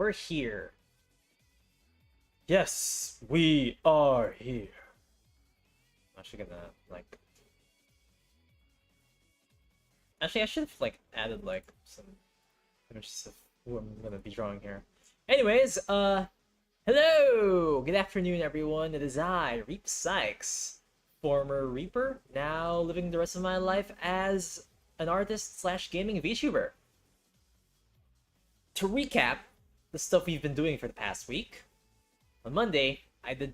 we're here. Yes, we are here. I'm actually gonna like. Actually, I should have like added like some images of who I'm gonna be drawing here. Anyways, hello, good afternoon, everyone. It is I, Reap Sykes, former Reaper, now living the rest of my life as an artist slash gaming VTuber. To recap the stuff we've been doing for the past week, on Monday I did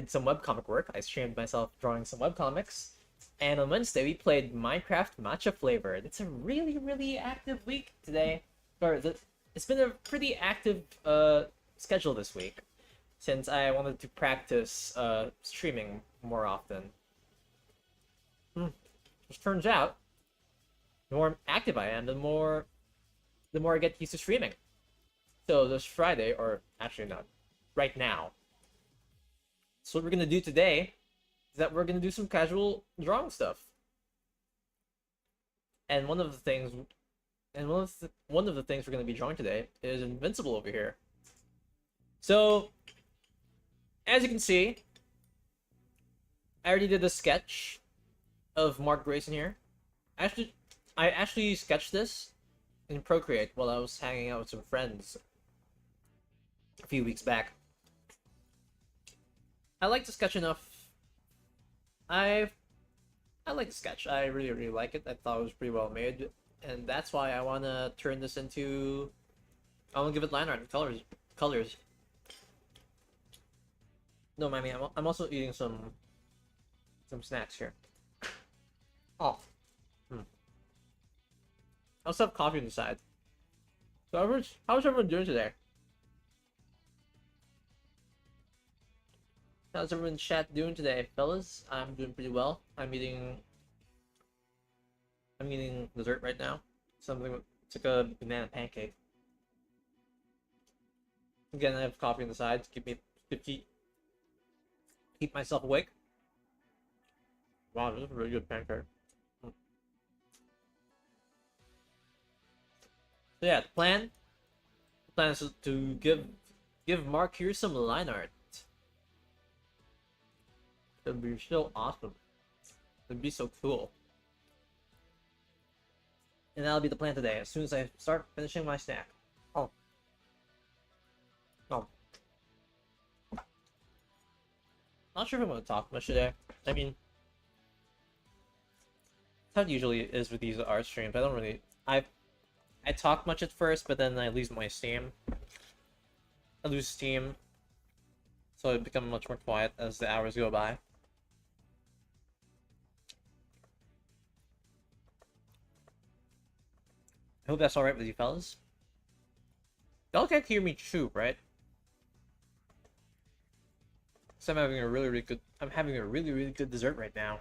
some webcomic work. I streamed myself drawing some webcomics. And on Wednesday, we played Minecraft Matcha Flavored. It's a really active week today. It's been a pretty active schedule this week, since I wanted to practice streaming more often. Which turns out, the more active I am, the more I get used to streaming. So this Friday, or actually not, right now. So what we're gonna do today is that we're gonna do some casual drawing stuff. And one of the things we're gonna be drawing today is Invincible over here. So as you can see, I already did a sketch of Mark Grayson here. I actually sketched this in Procreate while I was hanging out with some friends a few weeks back. I like the sketch enough. I like the sketch. I really like it. I thought it was pretty well made, and that's why I want to turn this into. I want to give it line art and colors. No, mind me. I'm also eating some snacks here. Oh. I also have coffee on the side. So how's everyone doing today? How's everyone in chat doing today, fellas? I'm doing pretty well. I'm eating dessert right now. It's like a banana pancake. Again, I have coffee on the side to keep myself awake. Wow, this is a really good pancake. So yeah, the plan is to give Mark here some line art. It'd be so awesome. It'd be so cool. And that'll be the plan today, as soon as I start finishing my snack. Oh. Not sure if I'm gonna talk much today. I mean, that's how it usually is with these art streams. I talk much at first, but then I lose my steam. I lose steam. So I become much more quiet as the hours go by. I hope that's alright with you fellas. Y'all can't hear me chew, right? So I'm having a really good dessert right now.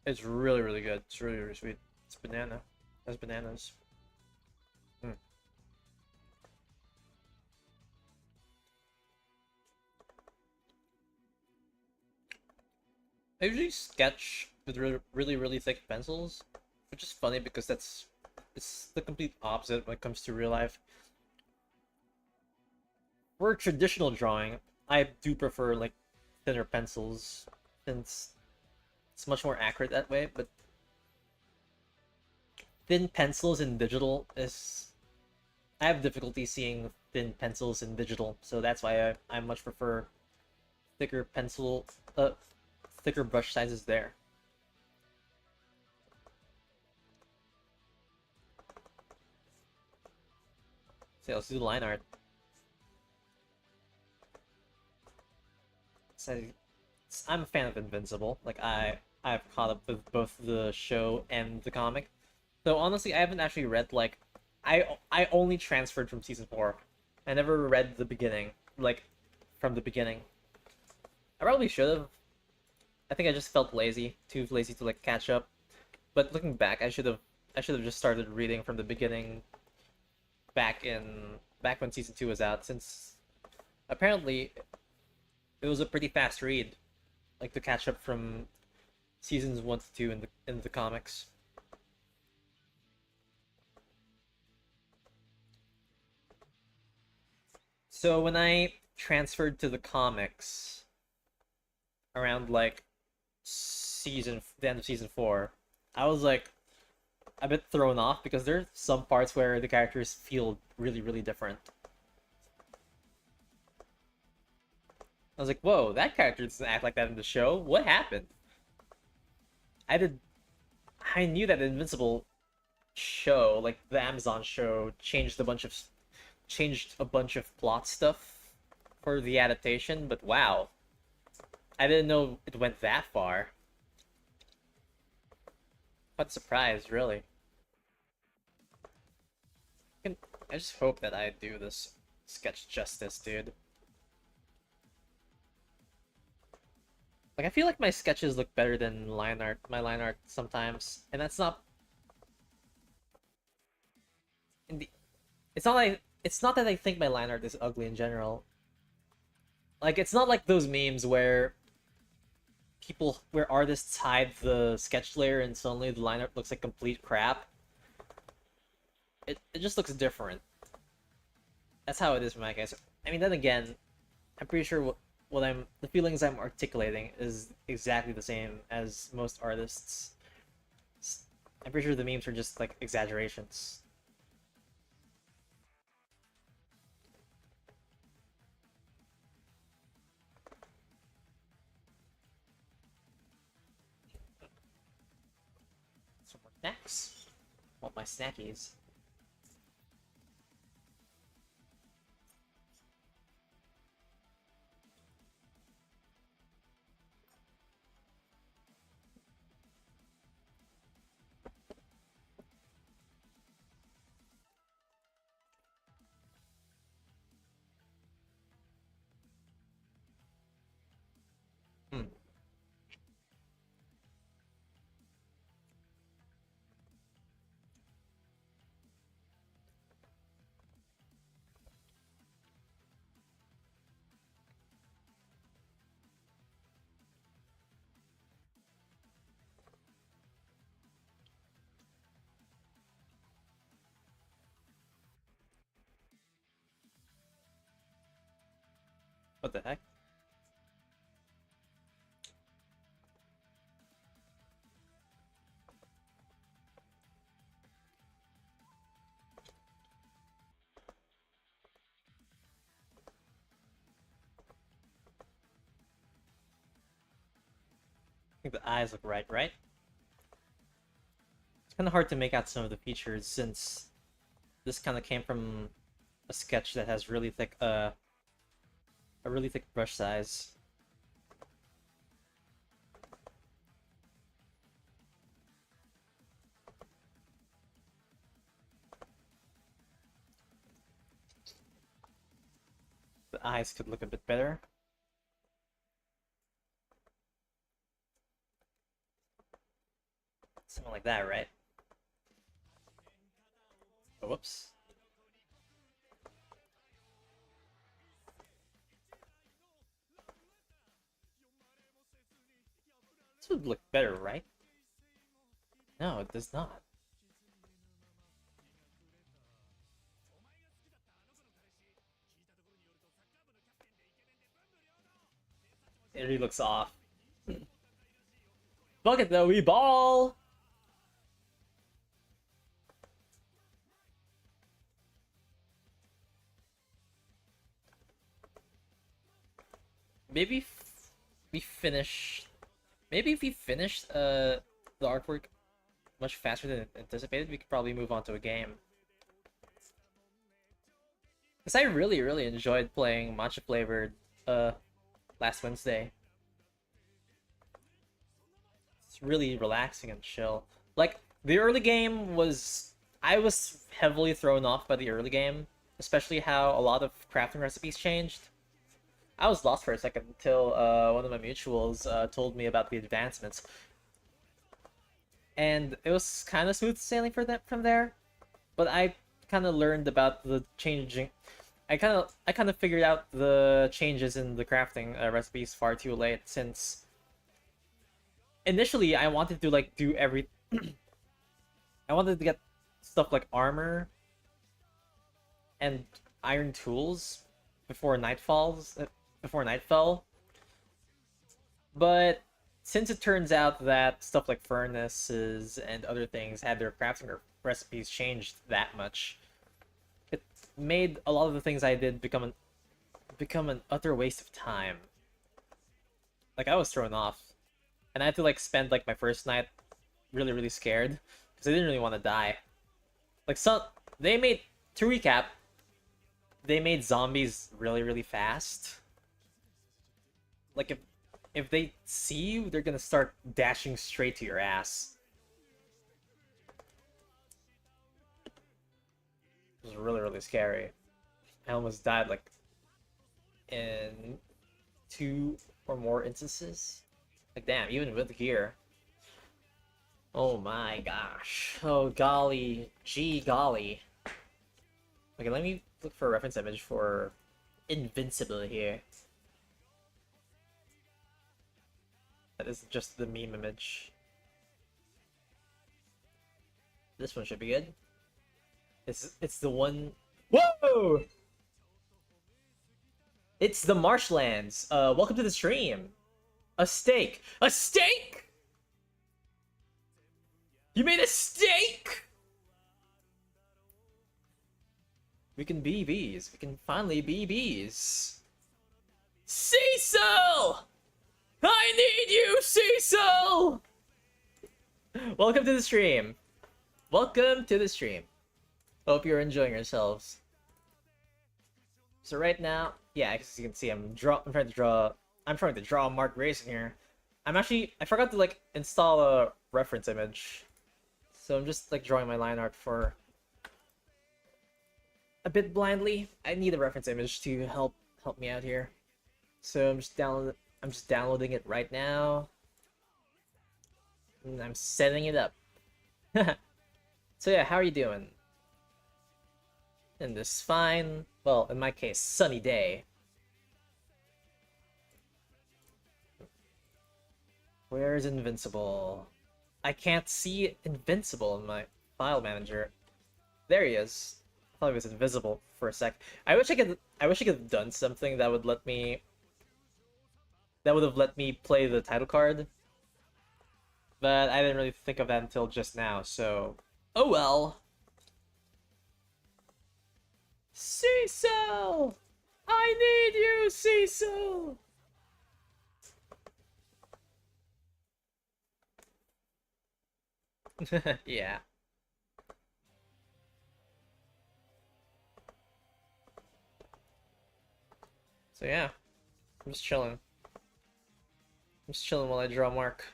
It's really good. It's really sweet. It's banana. It has bananas. I usually sketch with really thick pencils, which is funny because it's the complete opposite when it comes to real life. For traditional drawing, I do prefer like thinner pencils since it's much more accurate that way, but thin pencils in digital I have difficulty seeing thin pencils in digital, so that's why I much prefer thicker thicker brush sizes there. So let's do the line art. So I'm a fan of Invincible. Like I've caught up with both the show and the comic. So honestly, I haven't actually read like I only transferred from season 4. I never read the beginning, like from the beginning. I probably should have. I think I just felt too lazy to like catch up. But looking back, I should have just started reading from the beginning back when season 2 was out, since apparently it was a pretty fast read, like to catch up from seasons 1 to 2 in the comics. So when I transferred to the comics around like the end of season 4, I was like a bit thrown off because there's some parts where the characters feel really different. I was like, whoa, that character doesn't act like that in the show. What happened? I did. I knew that the Invincible show, like the Amazon show, changed a bunch of plot stuff for the adaptation, but wow, I didn't know it went that far. Quite surprised, really. I just hope that I do this sketch justice, dude. Like, I feel like my sketches look better than my line art sometimes, and that's not. In the, it's not that I think my line art is ugly in general. Like, it's not like those memes where artists hide the sketch layer and suddenly the line art looks like complete crap. It just looks different. That's how it is for my case. I mean, then again, I'm pretty sure the feelings I'm articulating is exactly the same as most artists. I'm pretty sure the memes are just like exaggerations. Some more snacks. Want my snackies. Hmm. What the heck? I think the eyes look right? It's kind of hard to make out some of the features since this kind of came from a sketch that has a really thick brush size. The eyes could look a bit better. Something like that, right? Oh, whoops. This would look better, right? No, it does not. It really looks off. Fuck it though, we ball! Maybe we finish. Maybe if we finish the artwork much faster than anticipated, we could probably move on to a game. Because I really enjoyed playing matcha flavored last Wednesday. It's really relaxing and chill. Like the early game was I was heavily thrown off by the early game, especially how a lot of crafting recipes changed. I was lost for a second until one of my mutuals told me about the advancements, and it was kind of smooth sailing for that from there. But I kind of learned about the changing. I kind of figured out the changes in the crafting recipes far too late, since initially I wanted to like do every I wanted to get stuff like armor and iron tools before night falls before night fell. But since it turns out that stuff like furnaces and other things had their crafting recipes changed that much, it made a lot of the things I did become an utter waste of time. Like I was thrown off, and I had to like spend like my first night really scared because I didn't really want to die. Like some they made to recap, they made zombies really fast. Like if they see you, they're gonna start dashing straight to your ass. It was really scary. I almost died like in 2 or more instances. Like damn, even with gear. Oh my gosh. Oh golly. Gee golly. Okay, let me look for a reference image for Invincible here. That is just the meme image. This one should be good. It's the one. Whoa! It's the marshlands. Welcome to the stream. A steak. A steak? You made a steak? We can be bees. We can finally be bees. Cecil! I need you, Cecil! Welcome to the stream. Welcome to the stream. Hope you're enjoying yourselves. So right now, yeah, as you can see, I'm trying to draw Mark Grayson here. I forgot to like install a reference image. So I'm just like drawing my line art for a bit blindly. I need a reference image to help me out here. So I'm just downloading it right now. And I'm setting it up. So yeah, how are you doing? In this fine, well, in my case, sunny day. Where is Invincible? I can't see Invincible in my file manager. There he is. I thought he was invisible for a sec. I wish I could have done something that would let me play the title card. But I didn't really think of that until just now, so oh well. Cecil! I need you, Cecil! Yeah. So yeah, I'm just chilling. I'm just chilling while I draw Mark.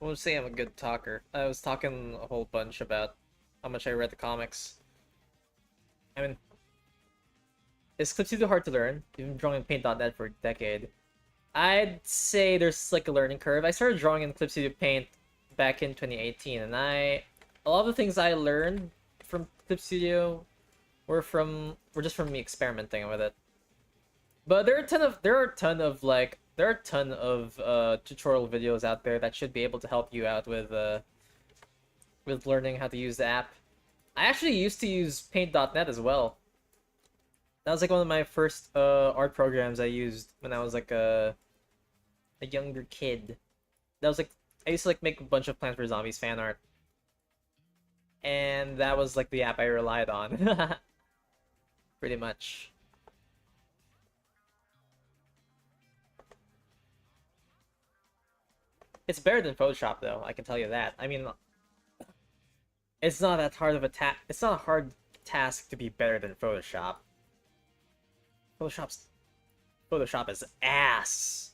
I won't say I'm a good talker. I was talking a whole bunch about how much I read the comics. I mean, is Clip Studio hard to learn? You've been drawing in Paint.net for a decade. I'd say there's like a learning curve. I started drawing in Clip Studio Paint back in 2018, and a lot of the things I learned from Clip Studio were just from me experimenting with it. But there are a ton of tutorial videos out there that should be able to help you out with learning how to use the app. I actually used to use Paint.net as well. That was like one of my first art programs I used when I was like a younger kid. That was like I used to like make a bunch of Plants vs Zombies fan art, and that was like the app I relied on, pretty much. It's better than Photoshop though, I can tell you that. I mean, it's not that hard of a it's not a hard task to be better than Photoshop. Photoshop is ass.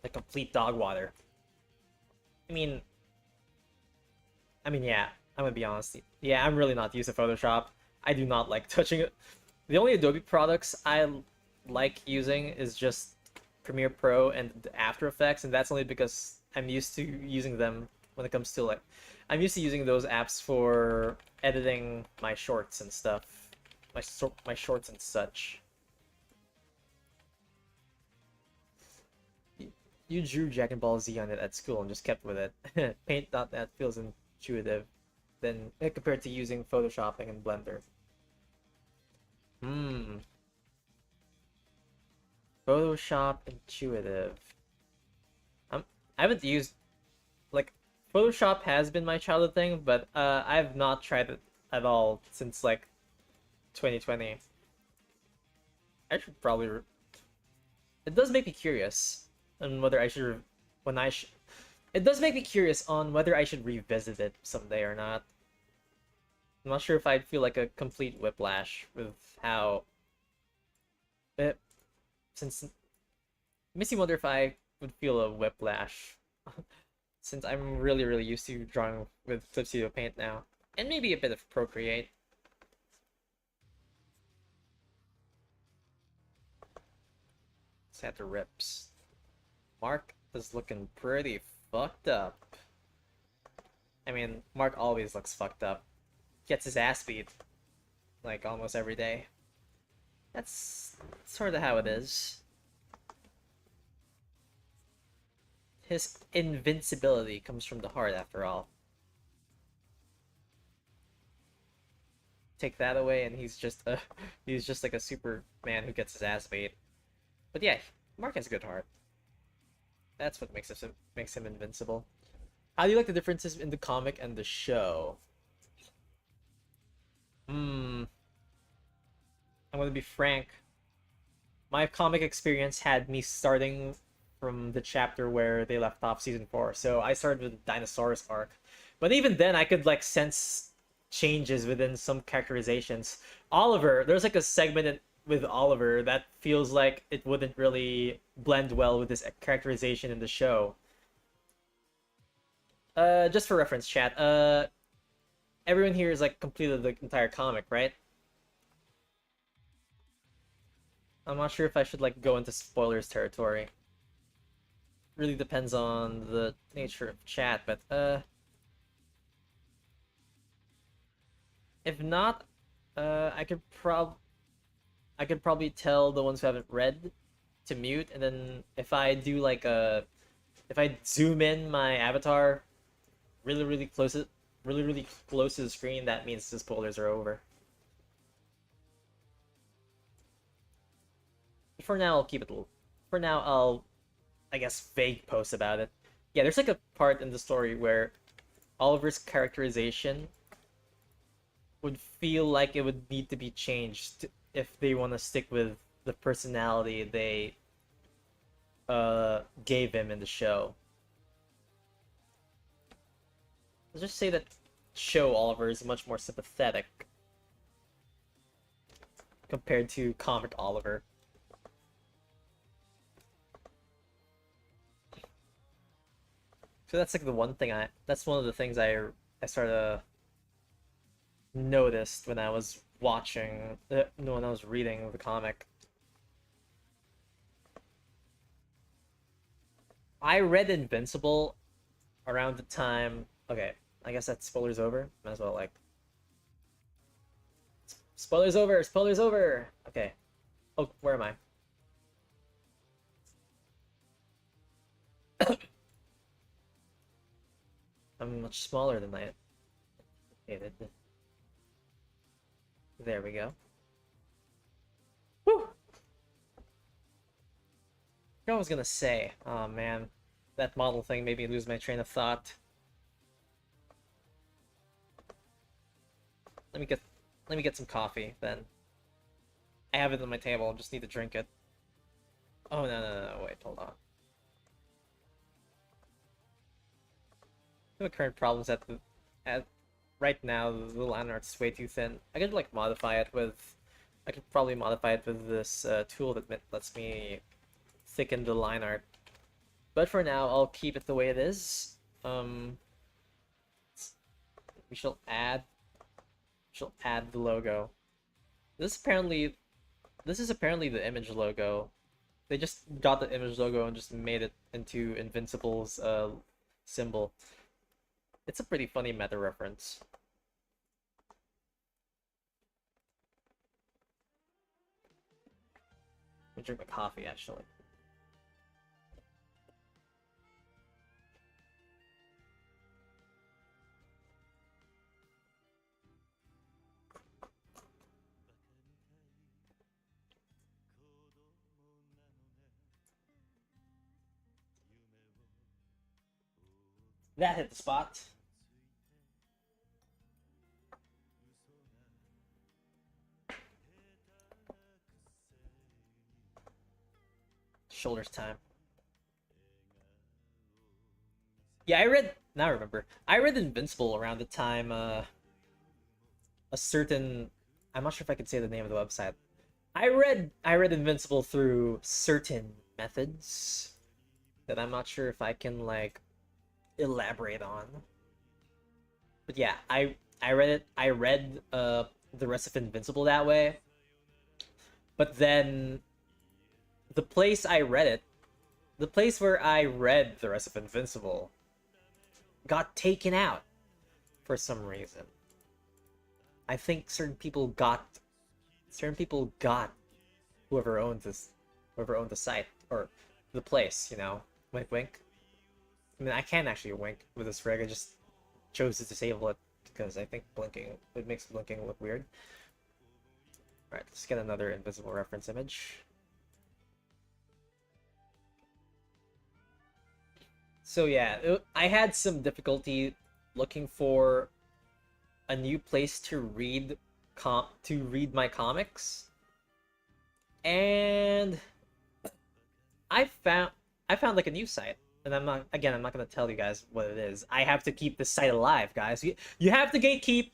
Like complete dog water. I mean, yeah, I'm gonna be honest. Yeah, I'm really not used to Photoshop. I do not like touching it. The only Adobe products I like using is just Premiere Pro and After Effects, and that's only because I'm used to using them when it comes to like, I'm used to using those apps for editing my shorts and stuff, my shorts and such. You drew Dragon Ball Z on it at school and just kept with it. Paint.net feels intuitive than compared to using photoshopping and Blender. Hmm. Photoshop intuitive. I'm, I haven't used like Photoshop has been my childhood thing, but I've not tried it at all since like 2020. I should probably. It does make me curious on whether I should when I should. It does make me curious on whether I should revisit it someday or not. I'm not sure if I'd feel like a complete whiplash with how it since it makes me wonder if I would feel a whiplash since I'm really used to drawing with Clip Studio Paint now, and maybe a bit of Procreate. Let's the rips. Mark is looking pretty fucked up. I mean, Mark always looks fucked up. Gets his ass beat like almost every day. That's sort of how it is. His invincibility comes from the heart, after all. Take that away, and he's just like a Superman who gets his ass beat. But yeah, Mark has a good heart. That's what makes him invincible. How do you like the differences in the comic and the show? I'm gonna be frank. My comic experience had me starting from the chapter where they left off season 4. So I started with the Dinosaurus arc. But even then I could like sense changes within some characterizations. Oliver, there's like a segment with Oliver that feels like it wouldn't really blend well with this characterization in the show. Just for reference, chat. Everyone here is like completed the entire comic, right? I'm not sure if I should like go into spoilers territory. Really depends on the nature of chat, but if not, I could probably tell the ones who haven't read to mute, and then if I do like if I zoom in my avatar really close really close to the screen, that means the spoilers are over. For now, I'll keep it. For now, I'll, I guess, vague post about it. Yeah, there's like a part in the story where Oliver's characterization would feel like it would need to be changed if they want to stick with the personality they gave him in the show. Let's just say that show Oliver is much more sympathetic compared to comic Oliver. So that's like the one thing that's one of the things I sort of noticed when I was watching, when I was reading the comic. I read Invincible around the time. Okay, I guess that spoilers over. Might as well like. Spoilers over. Spoilers over. Okay. Oh, where am I? I'm much smaller than I hated. There we go. Woo! I was gonna say, oh man, that model thing made me lose my train of thought. Let me get some coffee then. I have it on my table. Just need to drink it. Oh no! Wait, hold on. The current problems at right now the line art's way too thin. I could like modify it with. I could probably modify it with this tool that lets me thicken the line art. But for now, I'll keep it the way it is. We shall add the logo. This is apparently the image logo. They just got the image logo and just made it into Invincible's symbol. It's a pretty funny meta reference. Let me drink my coffee actually. That hit the spot. Shoulders time. Yeah, I read. Now I remember. I read Invincible around the time a certain. I'm not sure if I could say the name of the website. I read Invincible through certain methods that I'm not sure if I can like elaborate on. But yeah, I read it. I read the rest of Invincible that way. But then the place I read it, the place where I read the rest of Invincible, got taken out for some reason. I think certain people got whoever owned the site or the place. Wink, wink. I mean, I can actually wink with this rig. I just chose to disable it because I think it makes blinking look weird. All right, let's get another invisible reference image. So yeah, I had some difficulty looking for a new place to read my comics, and I found like a new site, and I'm not gonna tell you guys what it is. I have to keep this site alive, guys. You have to gatekeep.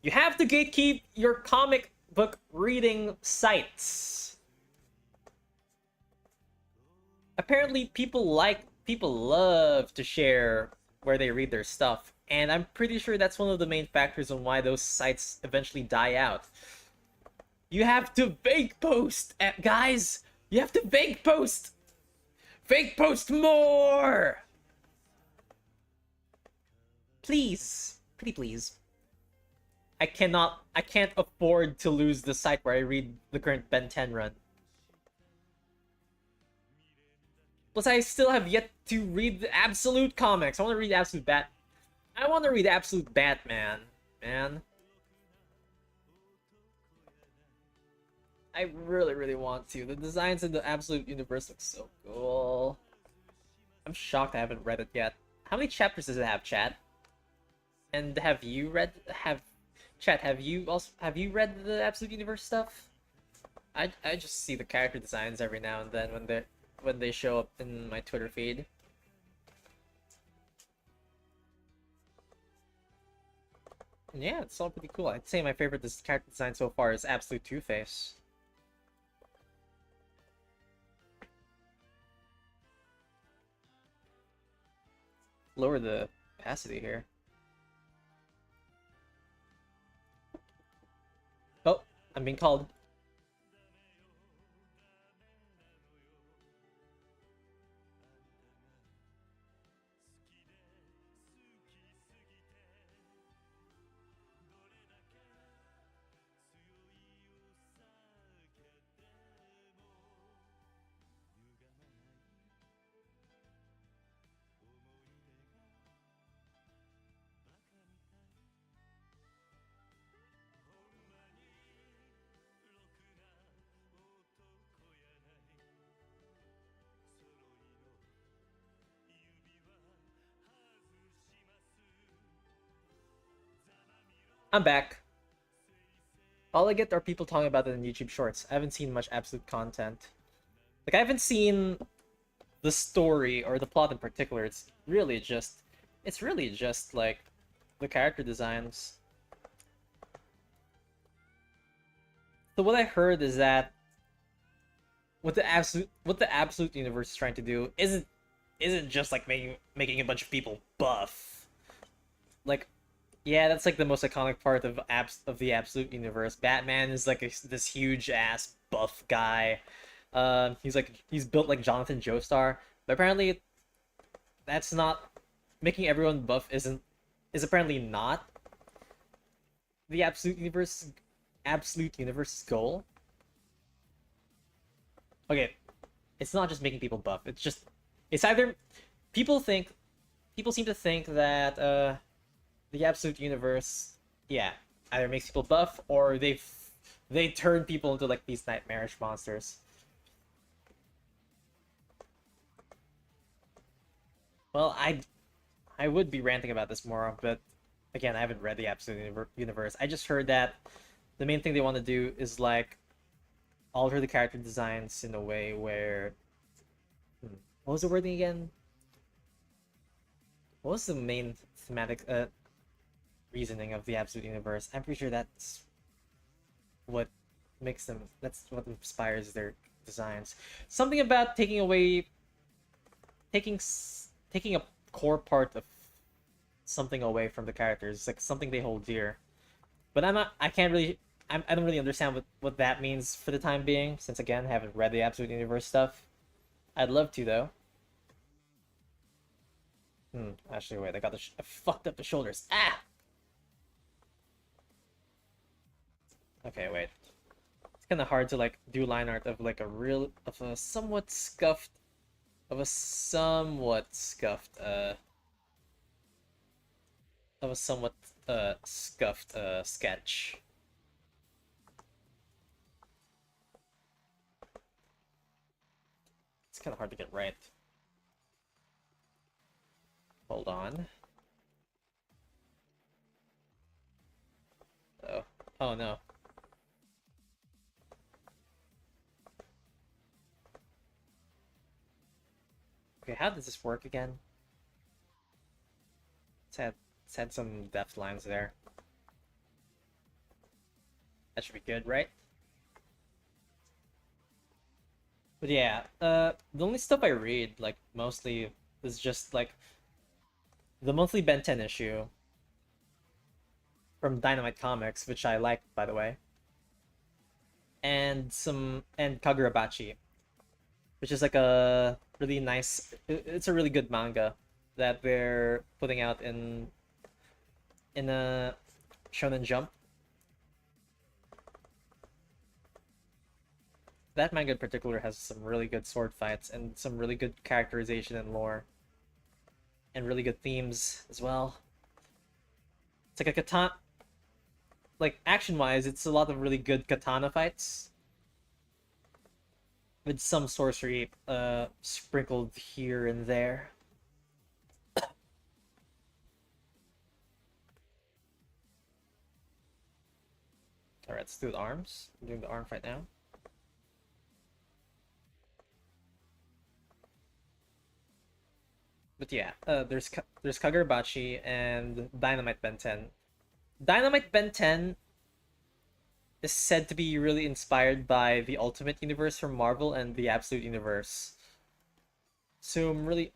You have to gatekeep your comic book reading sites. Apparently, people love to share where they read their stuff, and I'm pretty sure that's one of the main factors on why those sites eventually die out. You have to fake post, guys. You have to fake post. Fake post more. Please, pretty please. I can't afford to lose the site where I read the current Ben 10 run. Plus, I still have yet to read the Absolute comics. I want to read Absolute Batman, man. I really, really want to. The designs in the Absolute universe look so cool. I'm shocked I haven't read it yet. How many chapters does it have, chat? And have you read have you read the Absolute Universe stuff? I just see the character designs every now and then when they show up in my Twitter feed. And yeah, it's all pretty cool. I'd say my favorite character design so far is Absolute Two-Face. Lower the opacity here. Oh, I'm being called. I'm back. All I get are people talking about it in YouTube Shorts. I haven't seen much Absolute content. Like, I haven't seen the story or the plot in particular. It's really just like the character designs. So what I heard is that what the Absolute universe is trying to do isn't just like making a bunch of people buff. Like, yeah, that's like the most iconic part of the Absolute universe. Batman is like this huge ass buff guy. He's built like Jonathan Joestar, but apparently that's not making everyone buff is apparently not the Absolute Universe's goal. Okay, it's not just making people buff. It's either people seem to think that the Absolute Universe, yeah, either makes people buff or they turn people into like these nightmarish monsters. Well, I would be ranting about this more, but again, I haven't read the Absolute Universe. I just heard that the main thing they want to do is like alter the character designs in a way where what was the wording again? What was the main thematic reasoning of the Absolute Universe? I'm pretty sure what that's what inspires their designs. Something about taking taking a core part of something away from the characters, like something they hold dear. But I can't really I don't really understand what that means for the time being, since again I haven't read the Absolute Universe stuff. I'd love to though. Actually, wait, I fucked up the shoulders. Ah. Okay, wait. It's kind of hard to like do line art of like a somewhat scuffed of a somewhat scuffed sketch. It's kind of hard to get right. Hold on. Oh. Oh no. Okay, how does this work again? It's had some depth lines there. That should be good, right? But yeah, the only stuff I read, like, mostly is just, like, the monthly Ben 10 issue from Dynamite Comics, which I like, by the way, and Kagurabachi, which is, like, a really nice, it's a really good manga that they're putting out in a Shonen Jump. That manga in particular has some really good sword fights and some really good characterization and lore. And really good themes as well. It's like a katana... Like, action-wise, it's a lot of really good katana fights. With some sorcery sprinkled here and there. Alright, let's do the arms. I'm doing the arm fight now. But yeah, there's Kagurabachi and Dynamite Ben 10. Dynamite Ben 10 is said to be really inspired by the Ultimate Universe from Marvel and the Absolute Universe. So you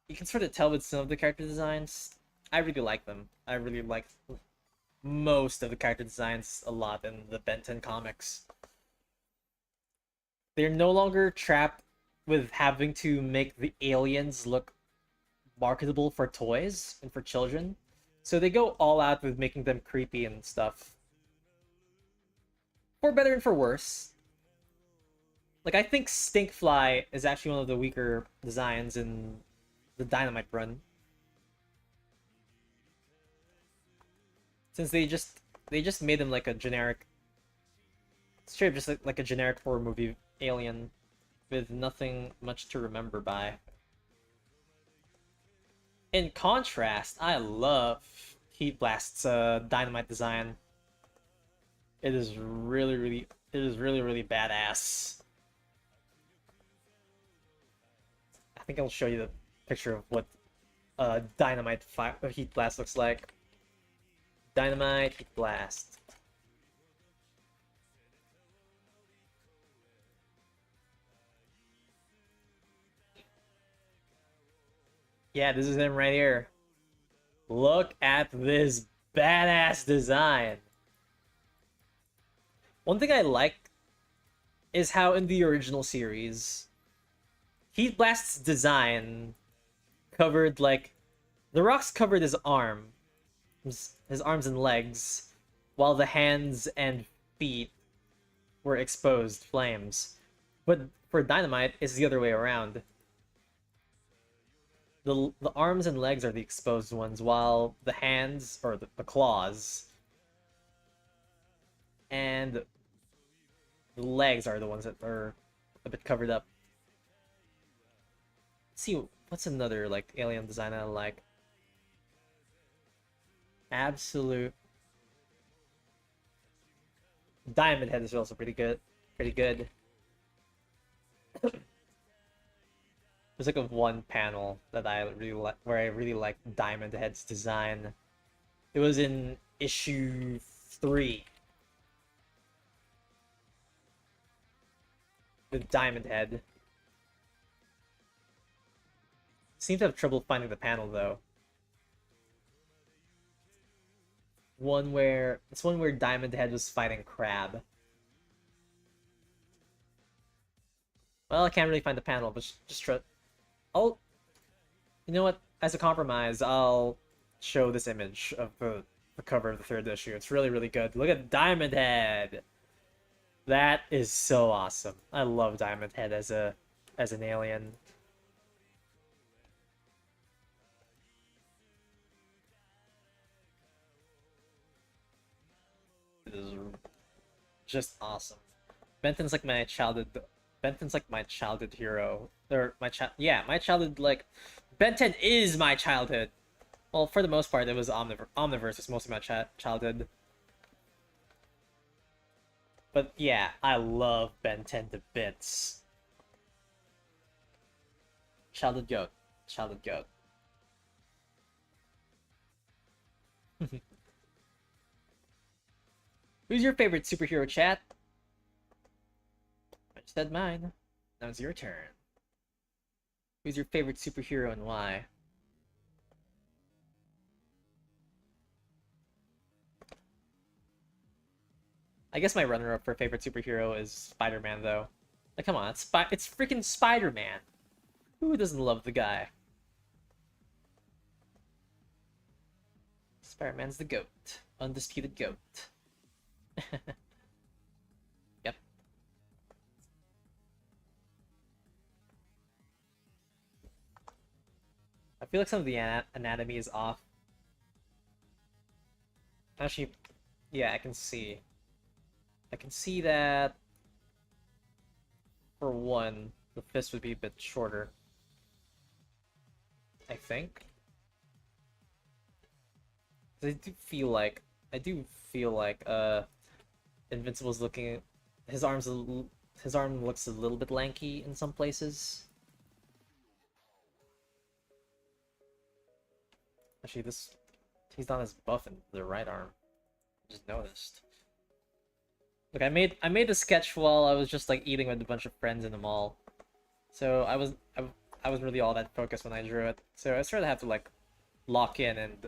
can sort of tell with some of the character designs. I really like them. I really like most of the character designs a lot in the Ben 10 comics. They're no longer trapped with having to make the aliens look marketable for toys and for children. So they go all out with making them creepy and stuff. For better and for worse. Like, I think Stinkfly is actually one of the weaker designs in the Dynamite run. Since they just made him like a generic, straight up just like a generic horror movie alien with nothing much to remember by. In contrast, I love Heat Blast's Dynamite design. It is really badass. I think I'll show you the picture of what Dynamite Heat Blast looks like. Dynamite Heat Blast. Yeah, this is him right here. Look at this badass design. One thing I like is how in the original series, Heat Blast's design covered like the rocks covered his arms and legs, while the hands and feet were exposed flames. But for Dynamite, it's the other way around. The arms and legs are the exposed ones, while the hands, or the claws, and the legs are the ones that are a bit covered up. Let's see, What's another like alien design I like? Absolute Diamond Head is also pretty good. Pretty good. There's like a one panel that I really like where I really like Diamond Head's design. It was in issue 3. The Diamond Head. Seemed to have trouble finding the panel though. It's one where Diamond Head was fighting Crab. Well, I can't really find the panel, but just try. I'll, you know what? As a compromise, I'll show this image of the cover of the 3rd issue. It's really, really good. Look at Diamond Head. That is so awesome. I love Diamond Head as an alien. It is just awesome. Benton's like my childhood. Benton's like my childhood hero. Or my childhood, like, Benton is my childhood. Well, for the most part, it was Omniverse is most of my childhood. But yeah, I love Ben 10 to bits. Childhood goat. Childhood goat. Who's your favorite superhero, chat? I just said mine. Now it's your turn. Who's your favorite superhero and why? I guess my runner-up for favorite superhero is Spider-Man, though. Like, come on, it's freaking Spider-Man. Who doesn't love the guy? Spider-Man's the GOAT. Undisputed GOAT. Yep. I feel like some of the anatomy is off. Actually, yeah, I can see. I can see that, for one, the fist would be a bit shorter. I think. I do feel like Invincible's looking, his arm looks a little bit lanky in some places. Actually, he's not as buff in the right arm. I just noticed. Look, I made the sketch while I was just like eating with a bunch of friends in the mall, so I wasn't really all that focused when I drew it. So I sort of have to like lock in and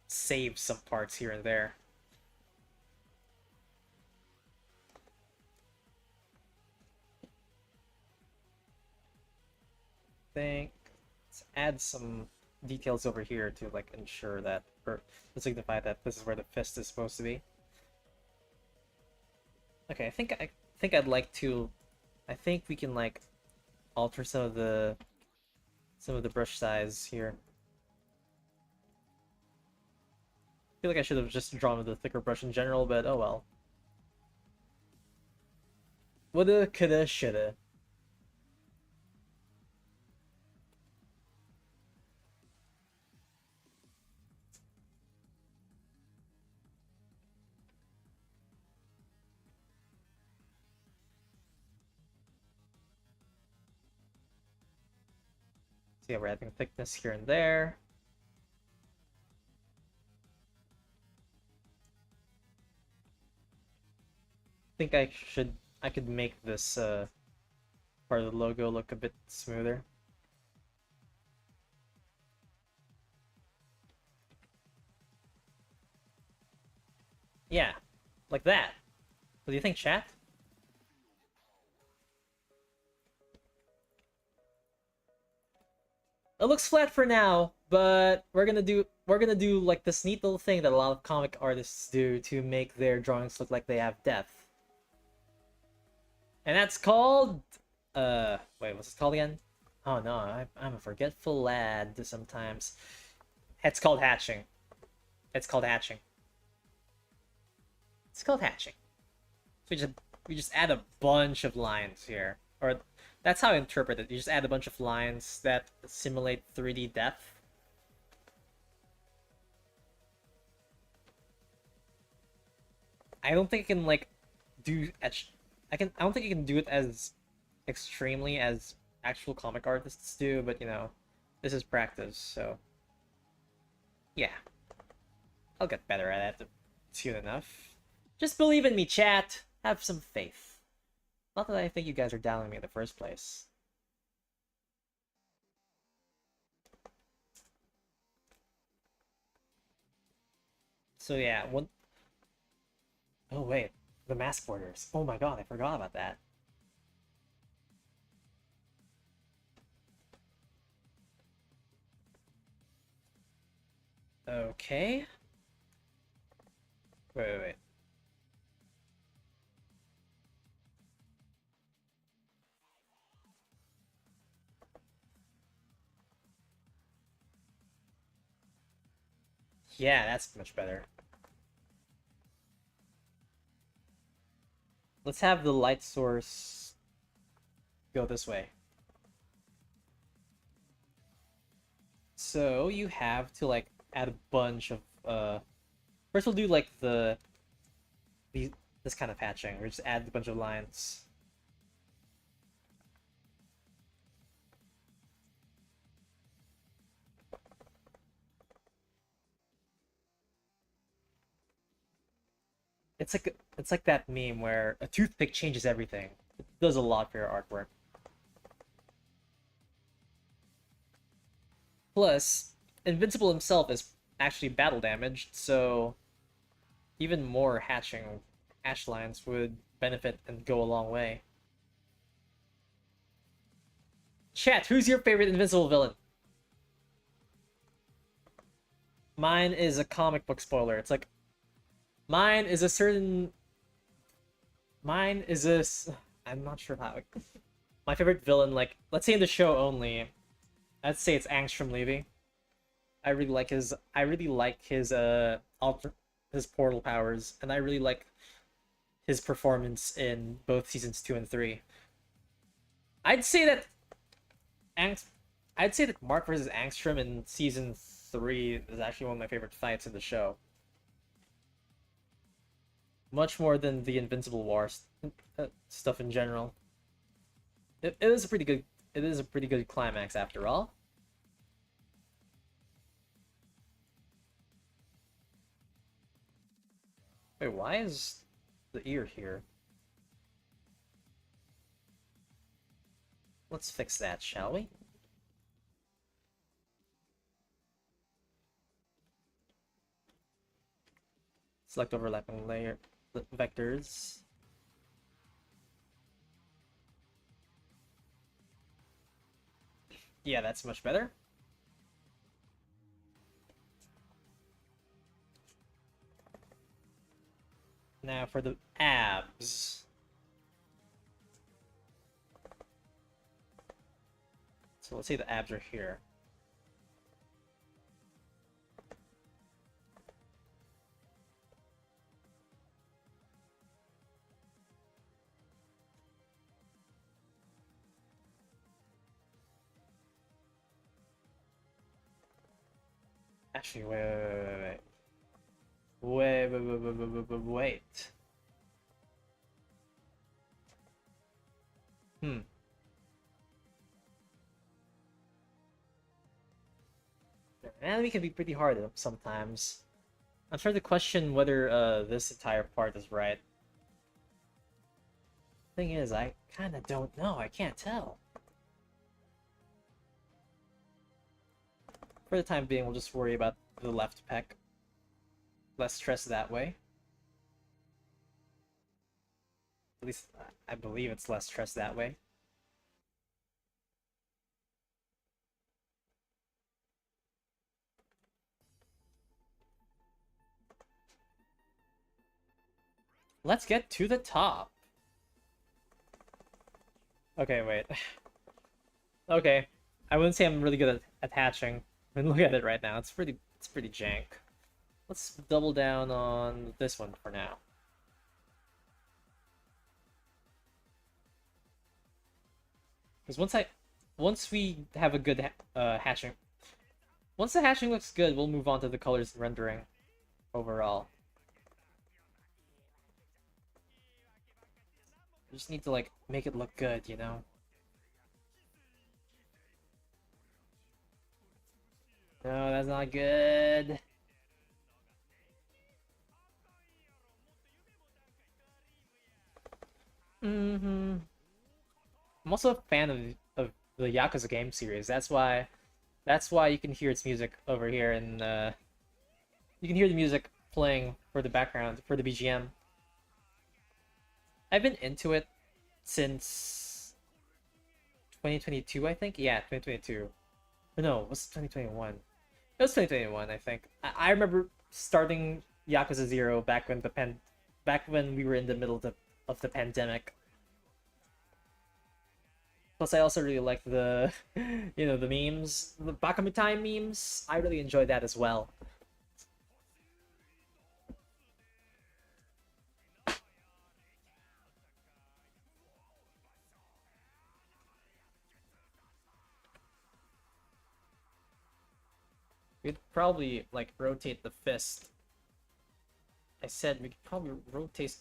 save some parts here and there. Let's add some details over here to like ensure that, or to signify that this is where the fist is supposed to be. Okay, I think I'd like to. I think we can like alter some of the brush size here. I feel like I should have just drawn with a thicker brush in general, but oh well. Woulda, coulda, shoulda. So yeah, we're adding thickness here and there. I think I could make this part of the logo look a bit smoother. Yeah, like that. What do you think, chat? It looks flat for now, but we're gonna do like this neat little thing that a lot of comic artists do to make their drawings look like they have depth. And that's called wait, what's it called again? Oh no, I'm a forgetful lad sometimes. It's called hatching. It's called hatching. It's called hatching. So we just add a bunch of lines here. Or That's how I interpret it. You just add a bunch of lines that simulate 3D depth. I don't think I can like do etch. I don't think I can do it as extremely as actual comic artists do, but you know, this is practice, so yeah, I'll get better at it soon enough. Just believe in me, chat. Have some faith. Not that I think you guys are doubting me in the first place. So yeah, one. Oh wait, the mask borders. Oh my god, I forgot about that. Okay. Wait. Yeah, that's much better. Let's have the light source go this way. So you have to like add a bunch of first we'll do like this kind of hatching. We just add a bunch of lines. It's like that meme where a toothpick changes everything. It does a lot for your artwork. Plus, Invincible himself is actually battle damaged, so even more hatching hatch lines would benefit and go a long way. Chat, who's your favorite Invincible villain? Mine is a comic book spoiler. It's like mine is a certain mine is this I'm not sure how my favorite villain, like let's say in the show only, I'd say it's Angstrom Levy. I really like his his portal powers, and I really like his performance in both seasons 2 and 3. I'd say that Angst I'd say that Mark versus Angstrom in season 3 is actually one of my favorite fights in the show. Much more than the Invincible War stuff in general. It is a pretty good. It is a pretty good climax after all. Wait, why is the ear here? Let's fix that, shall we? Select overlapping layer vectors. Yeah, that's much better. Now for the abs. So let's say the abs are here. Actually, wait. Wait. Hmm. Anime can be pretty hard sometimes. I'm starting to question whether this entire part is right. Thing is, I kind of don't know. I can't tell. For the time being, we'll just worry about the left pec. Less stress that way. At least, I believe it's less stress that way. Let's get to the top. Okay, wait. Okay. I wouldn't say I'm really good at attaching. I mean, look at it right now. It's pretty jank. Let's double down on this one for now. Because once we have a good hatching, once the hatching looks good, we'll move on to the colors and rendering overall. We just need to like make it look good, you know? No, that's not good. I'm also a fan of the Yakuza game series. That's why you can hear its music over here, and you can hear the music playing for the background for the BGM. I've been into it since 2022, I think. Yeah, 2022. Or no, it was 2021. It was 2021, I think. I remember starting Yakuza 0 back when we were in the middle of the pandemic. Plus, I also really like the, the memes, the Bakami Time memes. I really enjoy that as well. We'd probably like rotate the fist. I said we could probably rotate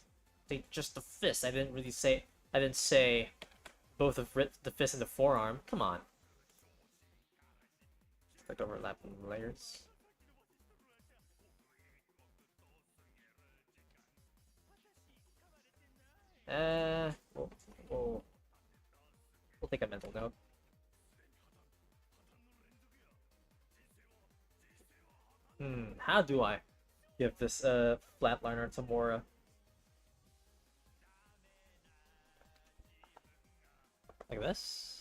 just the fist. I didn't really say. I didn't say both of the fist and the forearm. Come on. Like overlapping layers. We'll, we'll, we'll take a mental note. How do I give this flatliner to Mora? Like this?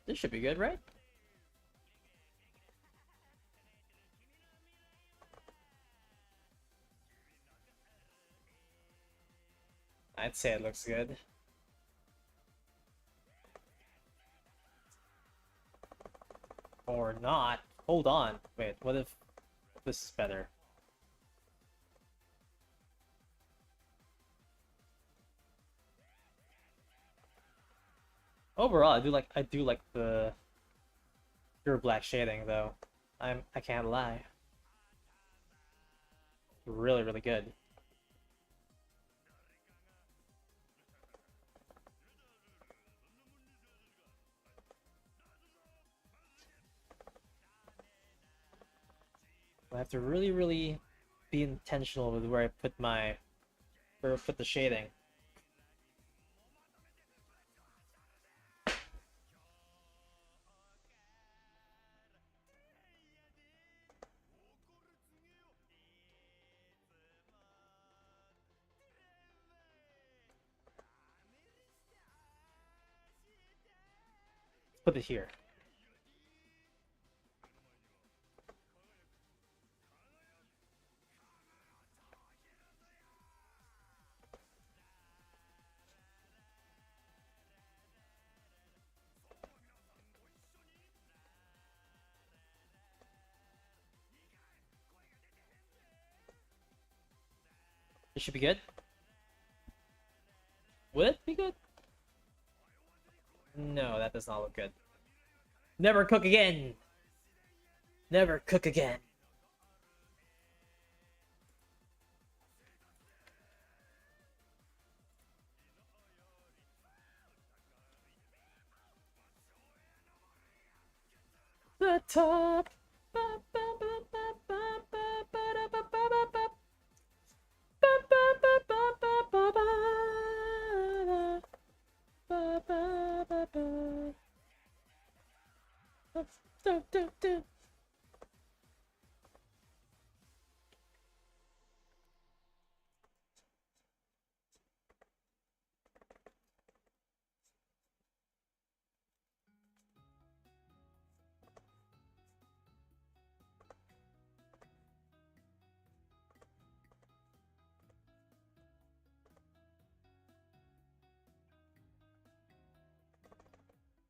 This should be good, right? I'd say it looks good. Or not. Hold on. Wait, what if this is better? Overall, I do like the pure black shading though. I can't lie. Really, really good. I have to really, really be intentional with where I put the shading. Put it here. It should be good. Would it be good? No, that does not look good. Never cook again! Never cook again! The top!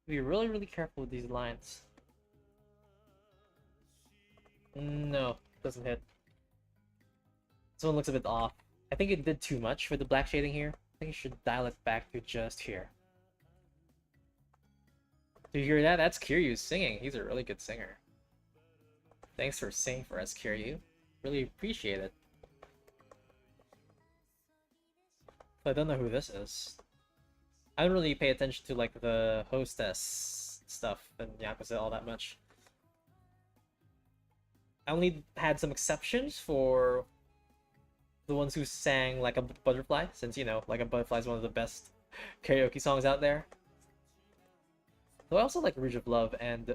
Be really, really careful with these lines. No, doesn't hit. This one looks a bit off. I think it did too much for the black shading here. I think you should dial it back to just here. Do you hear that? That's Kiryu singing. He's a really good singer. Thanks for singing for us, Kiryu. Really appreciate it. I don't know who this is. I don't really pay attention to like the hostess stuff in Yakuza all that much. I only had some exceptions for the ones who sang Like a Butterfly, since, you know, Like a Butterfly is one of the best karaoke songs out there. Though I also like Rouge of Love and...